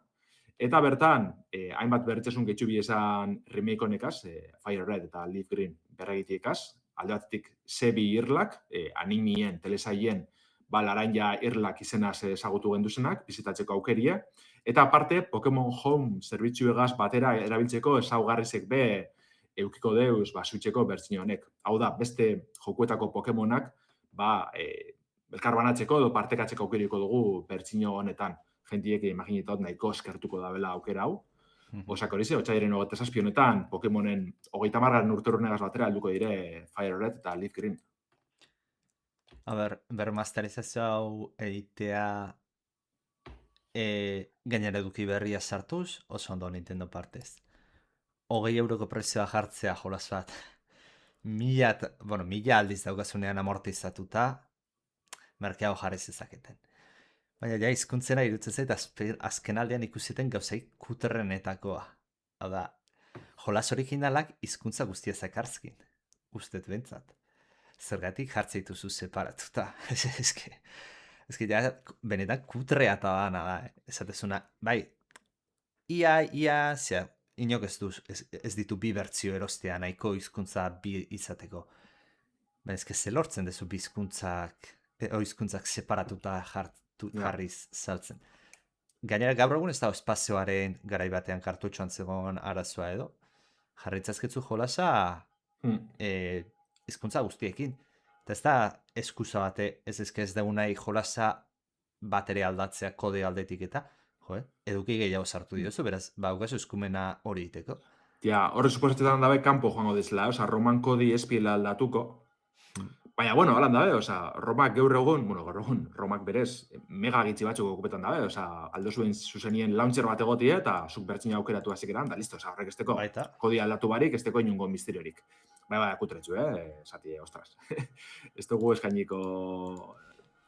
Eta bertan, hainbat berritxasun getxu esan remake honekaz, Fire Red eta Leaf Green berregitiekaz, alde batetik Sebi irlak, animien, telesaien, ba, laranja irlak izenaz ezagutu genduzenak, bizitatzeko aukeria. Eta aparte, Pokemon Home zerbitzuegaz batera erabiltzeko ezaugarrizek be eukiko deuz, ba, Switcheko bertsio honek. Hau da, beste jokuetako Pokemonak, ba, elkarbanatzeko edo partekatzeko aukeriko dugu bertsio honetan. Jentiek imaginetot nahiko eskertuko dabela aukera hau. Osak horize, otsailaren 27 honetan Pokemonen 30. urte hurrenegaz batera helduko dire Fire Red eta Leaf Green. A ber, bermasterizazio hau egitea gainera eduki berria sartuz, oso ondo Nintendo partez. 20 euroko prezioa jartzea jolas bat. 1000 aldiz daukazunean amortizatuta, merkeago jarri zezaketen. Baina ja, hizkuntzena irutzen zait, azken aldean ikusiten gauzai kuterrenetakoa. Hau da, jolas originalak hizkuntza guztia zakarzkin. Ustet bentsat. Zergatik jartzeituzu separatuta. Eske ja, benetan kutrea eta dana da. Esatezuna, bai, ia, inok ez ditu bi bertzio erostea nahiko hizkuntza bi izateko. Baina eske zelortzen dezu bi hizkuntzak separatuta jarriz saltzen. Gainera gaur egun ez da espazioaren garai batean kartutxoan zegoen arazoa edo. Jarritzazketzu jolasa hizkuntza guztiekin. Eta ez da eskusa bate, ez dugu nahi jolasa batere aldatzea kode aldetik eta, eduki gehiago sartu diozu, beraz, baukazu eskumena hori iteko. Ja, horre suposatzen dabe kanpo joango dizela, Roman kodi espiela aldatuko. Baina, bueno, halan dabe, Romak gaur egun, Romak berez, mega gitzi batzuk okupetan dabe, aldo zuen zuzenien launcher bat egotie eta zuk bertxina aukeratu hasik eran, da listo, horrek esteko kodi aldatu barik, esteko inungo misteriorik. Bai, kutretzu, esati, ostras. Ez dugu eskainiko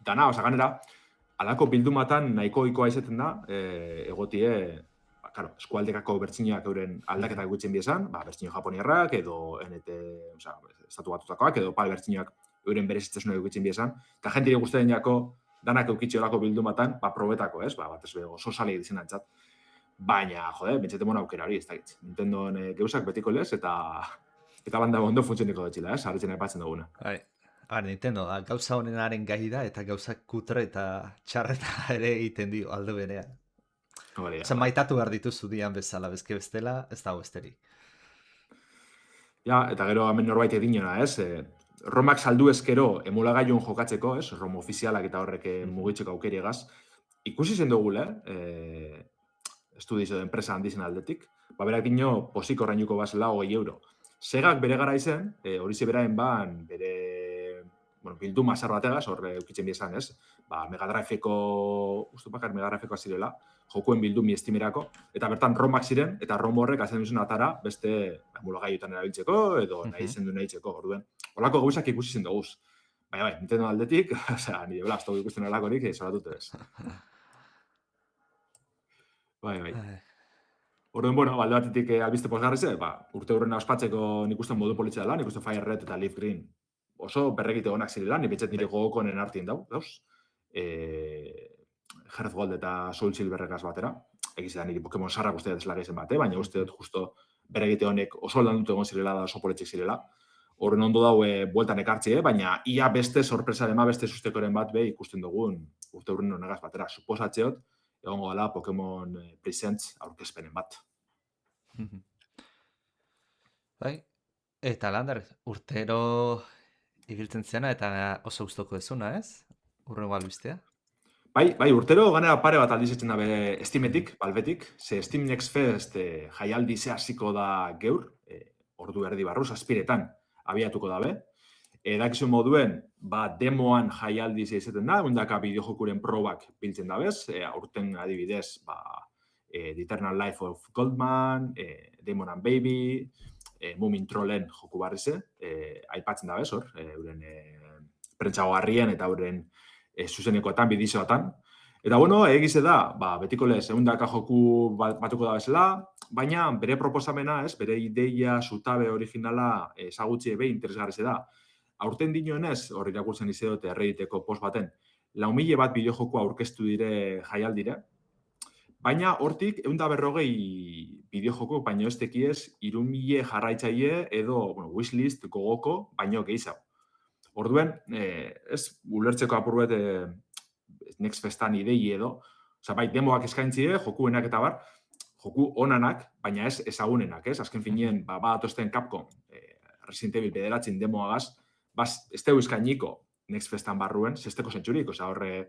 dana, ganera, alako bildumatan nahiko ikoa izaten da, egotie, eskualdekako bertsinoak euren aldaketak gutzen biezan, bertsino japoniarrak, edo estatu batutakoak, edo pal bertsinoak euren berezitzasuna gutzen biezan, eta jentire guztien jako danak eukitxe olako bildumatan, probetako, bat ez bego, sosali edizien antzat. Baina, bentsete mona aukera hori, ez da gitz. Nintendoen geuzak betiko lez, eta banda ondo funtzioniko datxila, harritzen aipatzen duguna. Nintendo da, gauza honenaren gai da, eta gauzak kutre eta txarreta ere egiten dio aldo berean. Maitatu behar dituzu dian bezala, bezke bestela, ez dago esterik. Ja, eta gero hemen norbait edinona, ez? Romak saldu ezkero emulagailun jokatzeko, ez? Rom ofizialak eta horrek mugitzeko aukeriegaz. Ikusi zen dugule, estudizo de enpresa handizen aldetik, berak dino posik orrainuko bazela 20 euro. Segak bere gara izen, hori beraen ban, bere bildu mazar bategaz, horre eukitzen biezan, ez? Mega Drive-eko, Mega Drive-eko azirela, jokuen bildumi estimerako, eta bertan romak ziren, eta rom horrek azen duzen atara beste emulagaiutan erabiltzeko, edo nahi zen du nahitzeko, orduen. Holako gauzak ikusi zen duguz. Baina bai, Nintendo aldetik, nire bela, ez dugu ikusten holakorik, zoratute ez. Bai. Orduan, alde batetik albiste posgarri ze, urte hurrena ospatzeko nik uste modu politxe dela, nik uste Fire Red eta Leaf Green oso berrekite honak zirela, nik betxet nire gogokonen artien dauz. Hearth Gold eta Soul Silverrekaz batera. Egiz da niri Pokemon sarrak uste dut izan bate, baina uste dut justo berrekite honek oso aldan dut egon zirela da oso politxek zirela. Horren ondo daue bueltan ekartzi, baina ia beste sorpresa dema, beste sustekoren bat ikusten dugun urte hurren honegaz batera. Suposatzeot, egongo dela Pokemon Presents aurkezpenen bat. Bai, eta Lander, urtero ibiltzen zena eta oso gustoko dezuna, ez? Urrengo albistea? Bai, urtero ganera pare bat aldizetzen dabe Steametik, Valvetik, ze Steam Next Fest jaialdi ze hasiko da geur, ordu erdi barruz, aspiretan abiatuko dabe. Dakizun moduen, demoan jaialdi ze izaten da, ondaka bideojokuren probak biltzen dabez, aurten adibidez, The Eternal Life of Goldman, Demon and Baby, Moomin Trollen joku barrize, aipatzen dabez, hor, euren prentsagoarrien eta euren zuzenekoetan, bidizoetan. Eta bueno, egize da, betiko lez, eundaka joku batuko da bezala, baina bere proposamena, bere ideia, zutabe originala ezagutzi ebe interesgarri da. Aurten dinoenez, hor irakurtzen izedote Redditeko post baten, 4.000 bat bideojokoa aurkeztu dire jaialdire, baina hortik 140 bideojoko, baino ez tekiez, 3.000 jarraitzaile edo wishlist gogoko, baino gehiago. Orduen, ez ulertzeko apurbet Next Festan idei edo, bai, demoak eskaintzie, jokuenak eta bar, joku onanak, baina ez ezagunenak, ez? Azken finien, atosten Capcom, Resident Evil 9 demoagaz, ez tegu eskainiko Next Festan barruen, zesteko zentzurik, horre,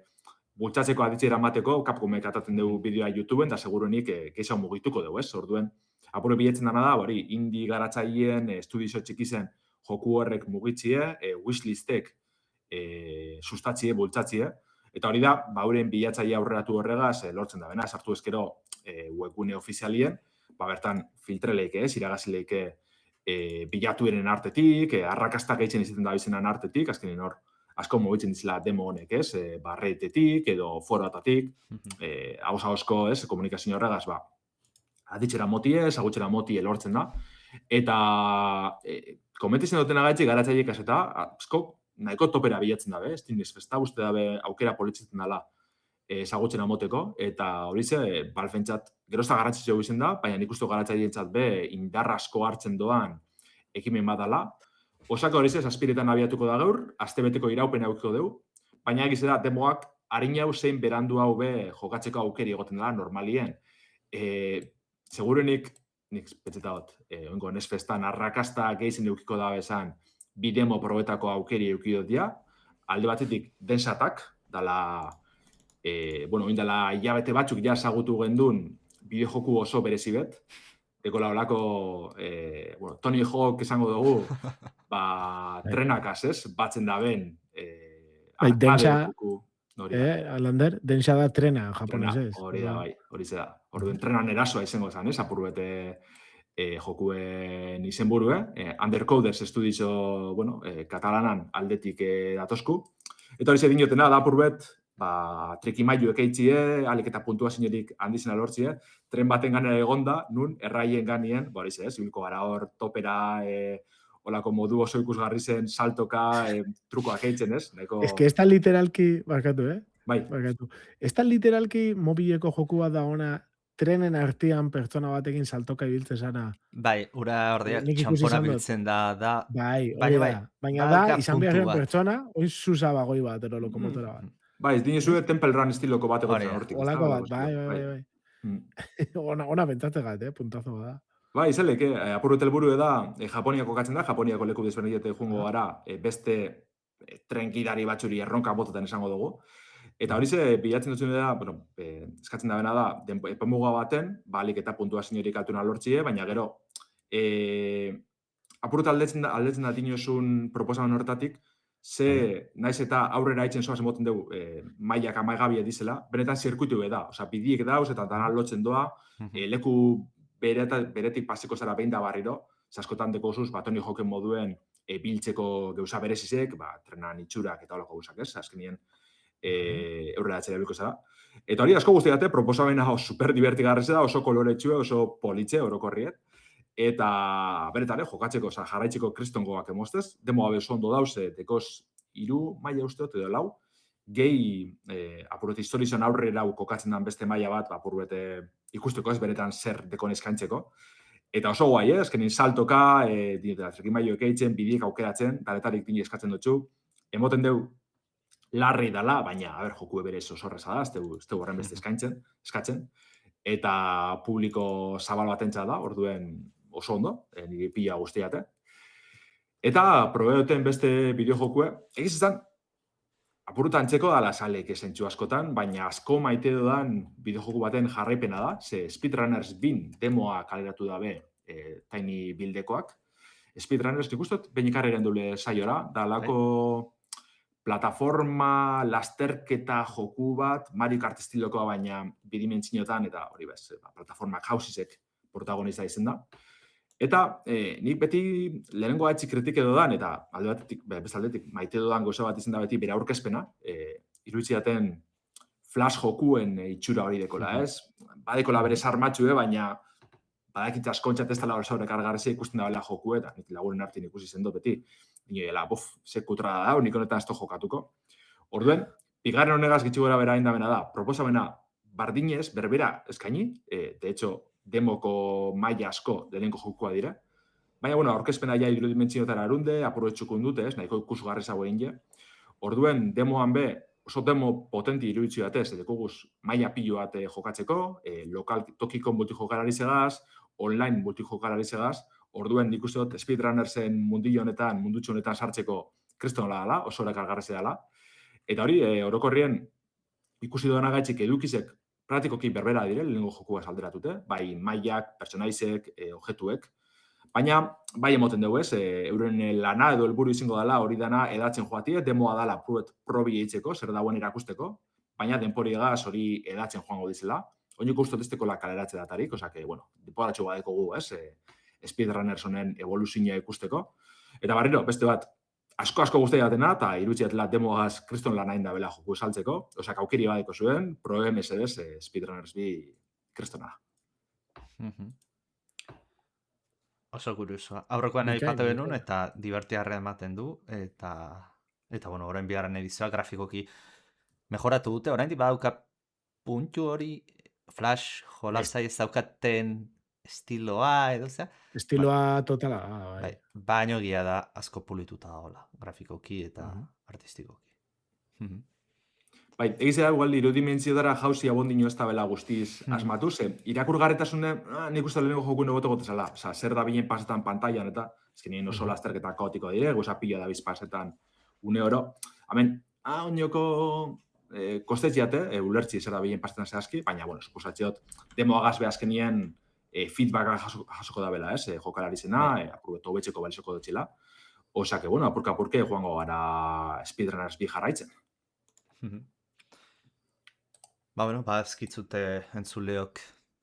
bultzatzeko aditzera mateko, Capcomek atatzen dugu bideoa YouTubeen, da seguruenik gehiago mugituko dugu, ez? Orduen, apure biletzen dana da, indie garatzaileen, estudizo txikizen joku horrek mugitzie, wishlistek sustatzie, bultzatzie, eta hori da, euren bilatzaile aurreratu horregaz lortzen da, bena, sartu ezkero webgune ofizialien, bertan filtreleike, iragazileike bilatueren artetik, arrakastak egiten izaten da bizenan artetik, azkenin hor, asko mugitzen dizela demo honek, Redditetik edo foroatatik, hauz-hauzko, komunikazio horregaz, aditzera moti agutxera moti lortzen da, eta komentizen duten agaitzi garatzaileek eta asko nahiko topera bilatzen dabe, Steam Next Festa, uste dabe aukera politzen dela ezagutzen amoteko, eta hori ze, balfentzat, gerozta garrantzitsua izen da, baina nik uste garatzaileentzat be, indar asko hartzen doan ekimen badala. Osako hori ze, aspiretan abiatuko da gaur, astebeteko iraupen aukiko dugu, baina egize da, demoak harin hau zein berandu hau be jokatzeko aukeri egoten dela, normalien. Segurenik, nik petzeta hot, oingo Next Festan arrakasta gehizien eukiko da bezan, bi demo probetako aukeri eukidot dia, alde batetik densatak, dala, oindala hilabete batzuk ja ezagutu gendun bideojoku oso berezibet, dekola holako, Tony Hawk esango dugu, trenakaz, ez? Batzen da ben, densa, Alander, densa da trena, japonesez. Hori da, bai, hori da. Orduen trenan erasoa izango zen, ez? Apurbete jokuen izenburu, Undercoders estudizo, katalanan aldetik datosku. Eta hori zedin jotena, da apurbet, trikimailu ekeitzie, alik eta puntuaziorik handizena lortzie, tren baten ganera egonda, nun, erraien ganien, hori ze, zibilko gara hor topera, olako modu oso ikusgarri zen, saltoka, trukoak eitzen, ez? Ez que ez da literalki, barkatu, Bai. Barkatu. Ez da literalki mobileko jokua da ona trenen artean pertsona batekin saltoka ibiltzen zara. Bai, ura ordeak txampona biltzen da. Bai, baina da, izan beharren pertsona, oin zuzaba goi bat, ero lokomotora bat. Bai, ez dinezu Temple Run estiloko bat egotzen hortik. Olako bat, bai. Ona bentzatze gat, puntazo bada. Bai, zelek, apurret helburu da, Japoniako kokatzen da, Japoniako leku desberdinete joango gara, beste trenkidari batzuri erronka botetan esango dugu. Eta hori bilatzen dutzen da, bueno, eskatzen da bena da, epemuga baten, balik eta puntuaziorik altuna lortzie, baina gero, apurret aldetzen da dinosun proposamen horretatik, naiz eta aurrera haitzen zoaz emoten dugu, mailak amaigabia dizela, benetan zirkuitu da, osea, bidiek dauz eta dana lotzen doa, leku beretik paseko zara behin da barriro, askotan deko osuz, batoni joken moduen biltzeko gauza berezizek, trenan itxurak eta holako gauzak, ez? Azkenien aurrera atzera bilko zara. Eta hori asko guztiate, proposamena super divertigarrez da, oso koloretxue, oso politxe, orokorriet. Eta beretan, jokatzeko, jarraitzeko kristongoak emostez, demo abe ondo dauze, dekoz 3 maila usteot edo 4, gehi apurret historizan aurrera kokatzen den beste maila bat, apurret ikusteko ez beretan zer dekon eskaintzeko. Eta oso guai, azkenin saltoka, trekin maioek eitzen, bidiek aukeratzen, taletarik dini eskatzen dutxu. Emoten deu larri dala, baina, joku berez oso horreza da, ez tegu horren beste eskatzen. Eta publiko zabal batentza da, orduen oso ondo, nire pila guztiate. Eta probeoten beste bideojokue, egiz izan, apurruta antzeko dala salek esentxu askotan, baina asko maite dudan bideojoku baten jarraipena da, ze Speedrunners 2 demoa kaleratu dabe Tiny Buildekoak. Speedrunners nik ustot beinikarren dule saiora, dalako plataforma, lasterketa joku bat, Mario Kart estilokoa baina bidimentzinotan, eta hori bez, plataformak hausizek protagonista izen da. Eta nik beti lehenengo atxik kritik edo dan, eta alde batetik, bestaldetik, maite dodan goza bat izan da beti bere aurkezpena, iruitziaten flash jokuen itxura hori dekola, ez? Badekola bere sarmatxue, baina badakitza askontxat ez tala horrek argarzia ikusten da bela joku, eta nik laguren artin ikusi zen dut beti, nire ze kutra da, nik honetan ez to jokatuko. Orduen, bigarren honegaz gitxi gora bera indamena da, proposamena bardinez, berbera eskaini, de hecho, demoko maila asko lehenengo jokua dira. Baina, bueno, aurkezpena ja irudimentziotara arunde, apurretxukun dute, ez, nahiko ikusgarri zagoen je. Orduen, demoan be, oso demo potenti iruditzi batez, dekoguz maila pilo bat jokatzeko, lokal tokiko multijokalari segaz, online multijokalari segaz, orduen nik uste dut Speedrunnersen mundutxo honetan sartzeko kristonola dela, oso horak algarrezi dela. Eta hori, orokorrien ikusi doana gaitxik edukizek praktikoki berbera dire, lehenengo jokua salderatute, bai mailak, personaizek, objetuek. Baina, bai emoten dugu ez, euren lana edo helburu izango dela hori dana edatzen joatie, demoa dela probi eitzeko, zer dauen erakusteko, baina denpori egaz hori edatzen joango dizela. Oinik ustot ez tekola kaleratze datarik, osake, bueno, deporatxo badekogu ez, Speedrunners honen evoluzioa ikusteko. Eta barriro, beste bat, asko guztia datena, eta irutziatela demoaz kriston lan hain da bela joku saltzeko, osak aukeri badeko zuen, probe mesedez Speedrunners 2 kristona. Oso kuriosoa. Aurrekoan aipatu benun eta divertiarra ematen du, eta bueno, orain bigarren edizioa grafikoki mejoratu dute, orain badauka puntu hori Flash jolasai ez daukaten estiloa edo, zera? Estiloa totala, bai. Baino egia da asko pulituta dagoela, grafikoki eta artistikoki. Bai, egizea igual irudimentziotara jauzi abondino ez da bela guztiz asmatu, ze irakurgarretasune nik uste lehenengo joku negote gotezala, oza, zer da binen pasetan pantailan eta ezkenien oso lasterketa kaotiko dire, goza pila da biz pasetan une oro. Hemen, oinoko kostetziate, ulertzi zer da binen pasetan zehazki, baina, bueno, suposatziot, demo agazbe azkenien feedbacka jasoko da bela, ez, jokalari zena, apurbeto betxeko balizoko dutxila. Osa, que, bueno, apurka-apurke joango gara Speedrunners 2 jarraitzen. Bueno, ezkitzute entzuleok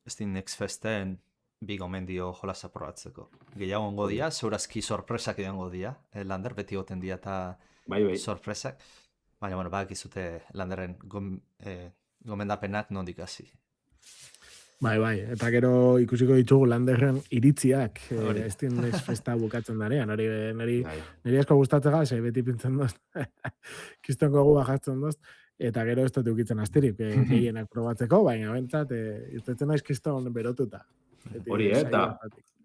Steam Next Festen bi gomendio jolasa probatzeko. Gehiago ongo dia, zeurazki sorpresak edango dia, Lander, beti goten dia eta sorpresak. Baina, bueno, ezkizute Landerren gomendapenak nondik hasi. Bai, eta gero ikusiko ditugu Landerren iritziak Steam Next Festa bukatzen darean. Niri asko gustatzega, beti pintzen doz, kistonko gu bajatzen doz, eta gero ez dut eukitzen astirik gehienak probatzeko, baina bentsat, irtetzen naiz kiston berotuta. Hori, eta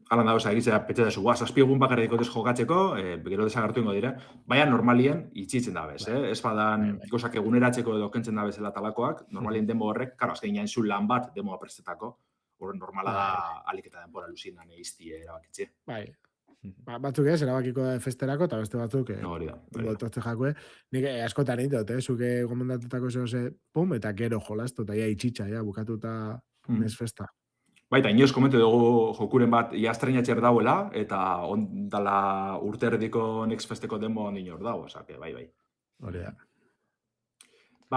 alan da, egitzea petxe da zu, zazpiegun bakarra dikotez jokatzeko, gero desagartu ingo dire, baina normalien itxitzen da bez, ez badan ikosak eguneratzeko edo kentzen da bezala talakoak, normalien demo horrek, karo, azken jain zu lan bat demoa prestetako, Horren normala da alik eta denbora luzinan iztie erabakitze. Bai. Batzuk ez, erabakiko da festerako, eta beste batzuk Hori da. boltotze jakue. Nik askotan indot, zuke gomendatutako zehose, pum, eta gero jolastu, eta ja itxitxa, ja, bukatuta nes festa. Baita, inoz komente dugu jokuren bat iastrenatxer dauela, eta ondala urte erdiko Next Festeko demo ondin hor dago, osake, bai. Hori da.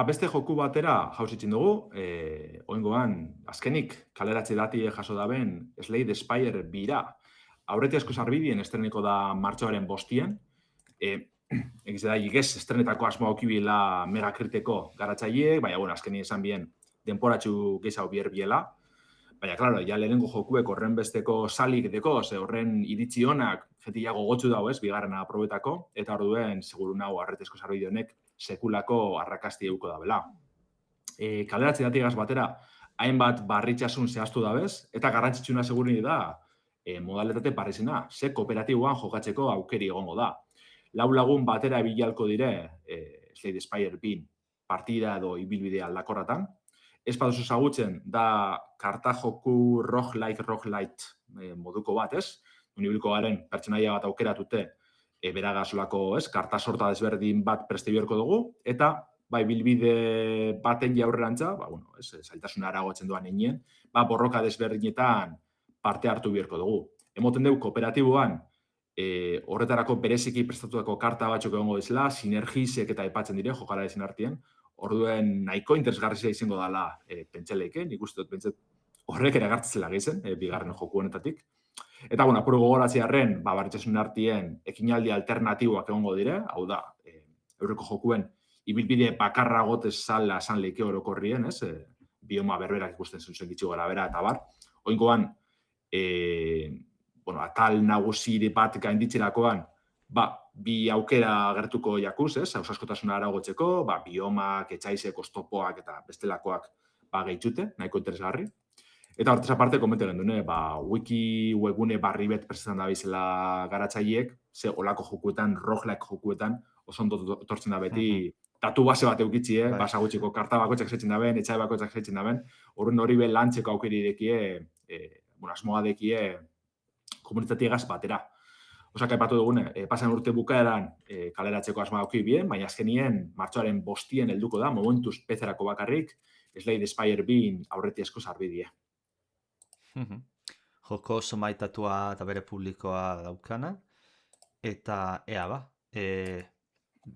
Beste joku batera jauzitzen dugu, oingoan, azkenik, kaleratze dati jaso daben Slay the Spire bira. Aurreti asko sarbidien estreneko da martxoaren 5. Egiz da, igez estrenetako asmo aukibila megakriteko garatzaileek, baina, azkeni esan bien denporatxu gehizau biela. Baina, klaro, ja lehenengo jokuek horren besteko salik deko, horren iritzi honak jetia gogotsu dago ez, bigarrena aprobetako, eta orduen, seguru nago, arretezko sarbide honek sekulako arrakasti euko dabela. Kaleratze datigaz batera, hainbat barritxasun zehaztu dabez, eta garrantzitsuna segurini da, modalitate parrizena, ze kooperatiboan jokatzeko aukeri egongo da. 4 lagun batera bilalko dire Slay the Spire bin partida edo ibilbidea aldakorratan. Ez baduzu zagutzen, da karta joku roguelite moduko bat, ez? Unibilko garen pertsonaia bat aukeratute beragazolako, ez? Karta sorta desberdin bat preste biorko dugu, eta bilbide baten jaurrerantza, zailtasuna aragotzen doan enien, borroka desberdinetan parte hartu biherko dugu. Emoten dugu kooperatiboan, horretarako bereziki prestatutako karta batzuk egongo dizela, sinergisek eta aipatzen dire, jokala ezin artien, orduen nahiko interesgarrizia izango dela pentseleike, nik uste dut pentsat horrek ere agartzela gehizen, bigarren joku honetatik. Eta, apuro gogoratziarren, barritxasun artien ekinaldi alternatiboak egongo dire, hau da, eurreko jokuen ibilbide bakarra gotez zala esan leike orokorrien, ez? Bioma berberak ikusten zuzen gitxu gara bera, eta bar. Oingoan, atal nagusiri bat gainditzerakoan, bi aukera gertuko jakuz, ez? Ausaskotasuna aragotzeko, biomak, etxaizek, oztopoak eta bestelakoak gehitxute, nahiko interesgarri. Eta hortez aparte, komente gendune, wiki webgune barri bet prestetan da bizela garatzaileek, ze olako jokuetan, roguelike jokuetan, oso ondo tortzen da beti, datu base bat eukitzie, basagutxeko karta bakotxak zeitzen daben, etxai bakotxak zeitzen daben, hori be lantzeko aukeri dekie, asmoa dekie komunitatiegaz batera. Osak aipatu dugune, pasan urte bukaeran kaleratzeko asmoa auki bien, baina azkenien martxoaren 5 helduko da, momentuz pezerako bakarrik, Slay the Spire bin aurreti esko sarbidie. Joko oso maitatua eta bere publikoa daukana, eta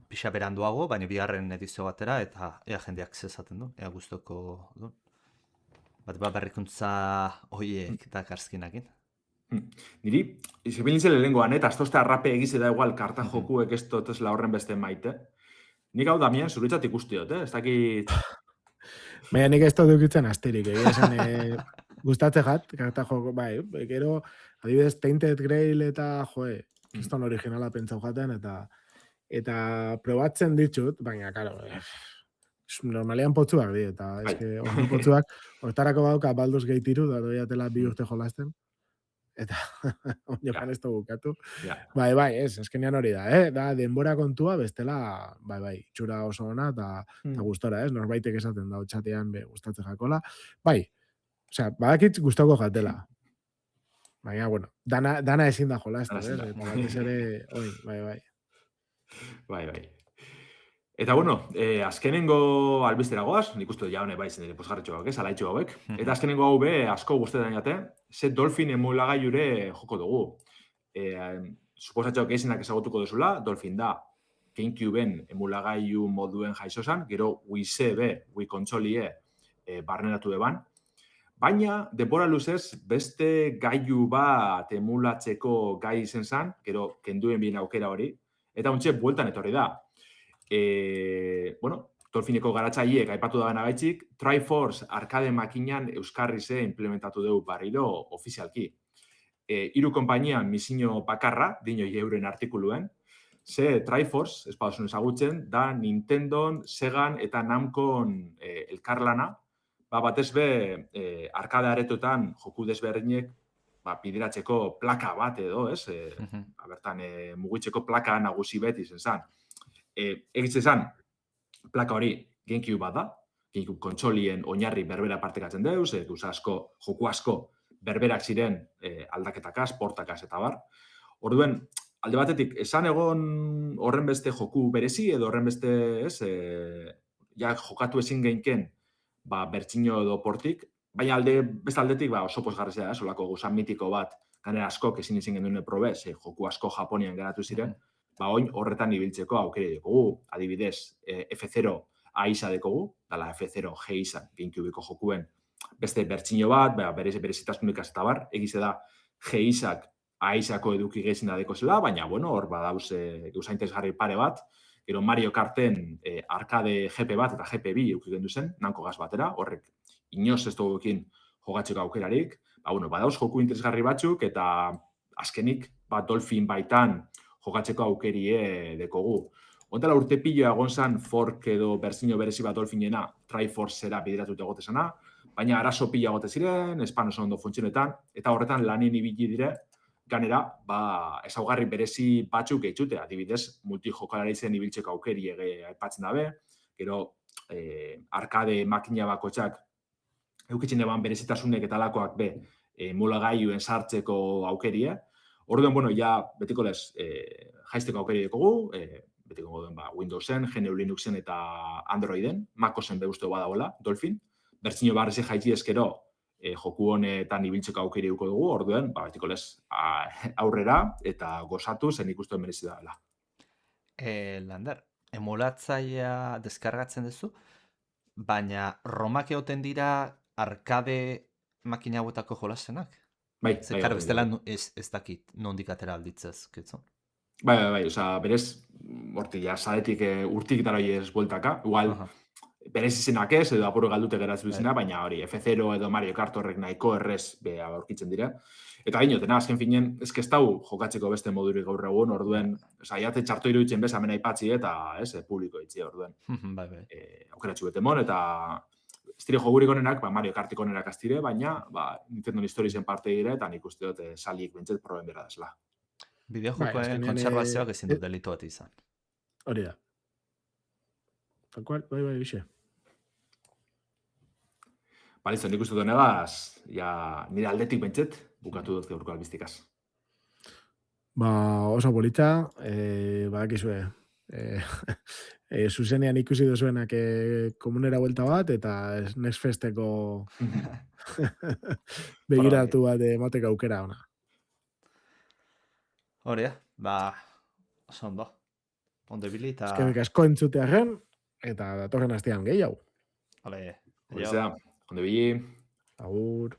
pixa beranduago, baina bigarren edizio batera, eta ea jendeak zezaten du, ea guztoko du. Bat berrikuntza hoiek eta garzkinakin. Niri, izibilintzen lehengoan, eta aztozte arrape egize da igual karta jokuek ez totesla horren beste maite. Nik hau Damian, zuritzat ikustiot, ez dakit... Baina nik ez dut dukitzen asterik, esan gustatze jat, karta joko, gero, adibidez, Tainted Grail eta, kriston originala pentsau jaten, eta probatzen ditut, baina, karo, normalean potzuak di, eta hori potzuak, hortarako bauka Baldur's Gate 3, da doiatela 2 urte jolasten, eta jokan ez dugu bukatu. Ez, eskenean hori da, da denbora kontua bestela, txura oso ona, eta gustora, norbaitek esaten da, txatean gustatze jakola. Badakitz gustauko jatela. Baina, dana ezin da jola, eta batiz ere, bai. Eta, azkenengo albistera goaz, nik uste ja hone baizen ere posgarretxo hauek, alaitxo hauek. Eta azkenengo hau asko guztetan jate, ze Dolphin emulagaiure joko dugu. Suposatxoak eizenak ezagutuko duzula, Dolphin da, GameCube-en emulagaiu moduen jaizozan, gero Wii kontsolie barneratu eban. Baina, denbora luzez, beste gailu bat emulatzeko gai izen zan, gero kenduen bien aukera hori, eta ontxe bueltan etorri da. Dolphineko garatzaileek aipatu da benagaitzik, Triforce arcade makinan euskarrize implementatu dugu barriro ofizialki. 3 konpainian misio bakarra, dino euren artikuluen, ze Triforce, ez baduzun ezagutzen, da Nintendon, Segan eta Namcon elkarlana, batez be arcade aretotan joku desberdinek bideratzeko plaka bat edo, ez? Bertan, mugitzeko plaka nagusi beti izen zan. Egitze zan, plaka hori GameCube bat da, kontsolien oinarri berbera partekatzen deuz, joku asko berberak ziren aldaketakaz, portakaz eta bar. Orduen, alde batetik, esan egon horren beste joku berezi edo horren beste, jokatu ezin geinken, bertxino edo portik, baina beste aldetik oso pozgarria da, solako guzan mitiko bat, ganera askok ezin izin genduen probez, joku asko Japonian geratu ziren, oin horretan ibiltzeko aukere dekogu, adibidez, F0 AISA dekogu, dala F0 GISA GameCubeko jokuen beste bertxino bat, berezitasunik eta bar, egize da GISak AISako eduki gezin da dekozela, baina, hor badauz interesgarri pare bat, gero Mario Karten arcade GP bat eta GP bi eduki gendu zen, nanko gaz batera, horrek inoz ez dugukin jogatzeko aukerarik, badauz joku interesgarri batzuk, eta azkenik, Dolphin baitan jogatzeko aukerie dekogu. Ontela urte piloa egon zan fork edo berzino berezi bat Dolphinena Triforcera bideratut egotezana, baina arazo pila egote ziren, espan oso ondo funtzionetan, eta horretan lanien ibili dire, ganera, ezaugarri berezi batzuk gehitxute, adibidez, multijokalari zen ibiltzeko aukeri aipatzen dabe, gero arcade makina bakotxak eukitzen eban berezitasunek eta alakoak emulagailuen sartzeko aukerie. Orduan, betiko lez, jaizteko aukeri dekogu, betiko goduen Windowsen, GNU Linuxen eta Androiden, Macosen beuzteo badagoela, Dolphin. Bertzino barrezi jaitzi eskero joku honetan ibiltzeko aukeri duko dugu, orduan, betiko lez, aurrera eta gozatu zen ikusten merezi da dela. Lander, emulatzaia deskargatzen duzu, baina romak egoten dira arcade makina hauetako jolasenak? Karo, bestela ez dakit nondik atera alditzez, kitzo? Bai, berez, hortik, saretik urtik dara ez bueltaka, igual, berez izenak ez, edo apuro galdute geratzen duzena, baina hori, F0 edo Mario Kart horrek nahiko errez aurkitzen dira. Eta gainotena, azken finen, ez dau jokatzeko beste modurik gaur egun, orduen, jate txarto iruditzen bez, hemen aipatzi eta publiko itzi, orduen. Aukeratxu bete mon, eta estire jogurik onenak, Mario Kartik onenak aztire, baina Nintendo Historiesen parte dira, eta nik uste dut saliek bentzet proben bera desla. Bideojokoen kontserbazioak ezin dut delitu bat izan. Hori da. Tal cual, bai, bixe. Balitzen, nik uste dut negaz, nire aldetik bentzet, bukatu dut gaurko albiztikaz. Oso polita, badakizue, zuzenean ikusi duzuenak komunera buelta bat, eta Next Festeko begiratu bat emateko aukera ona. Hori, oso ondo. Ondo ibili eta... Eskerrik asko entzutearen, eta datorren astean gehiago. Hale, ondo ibili. Agur.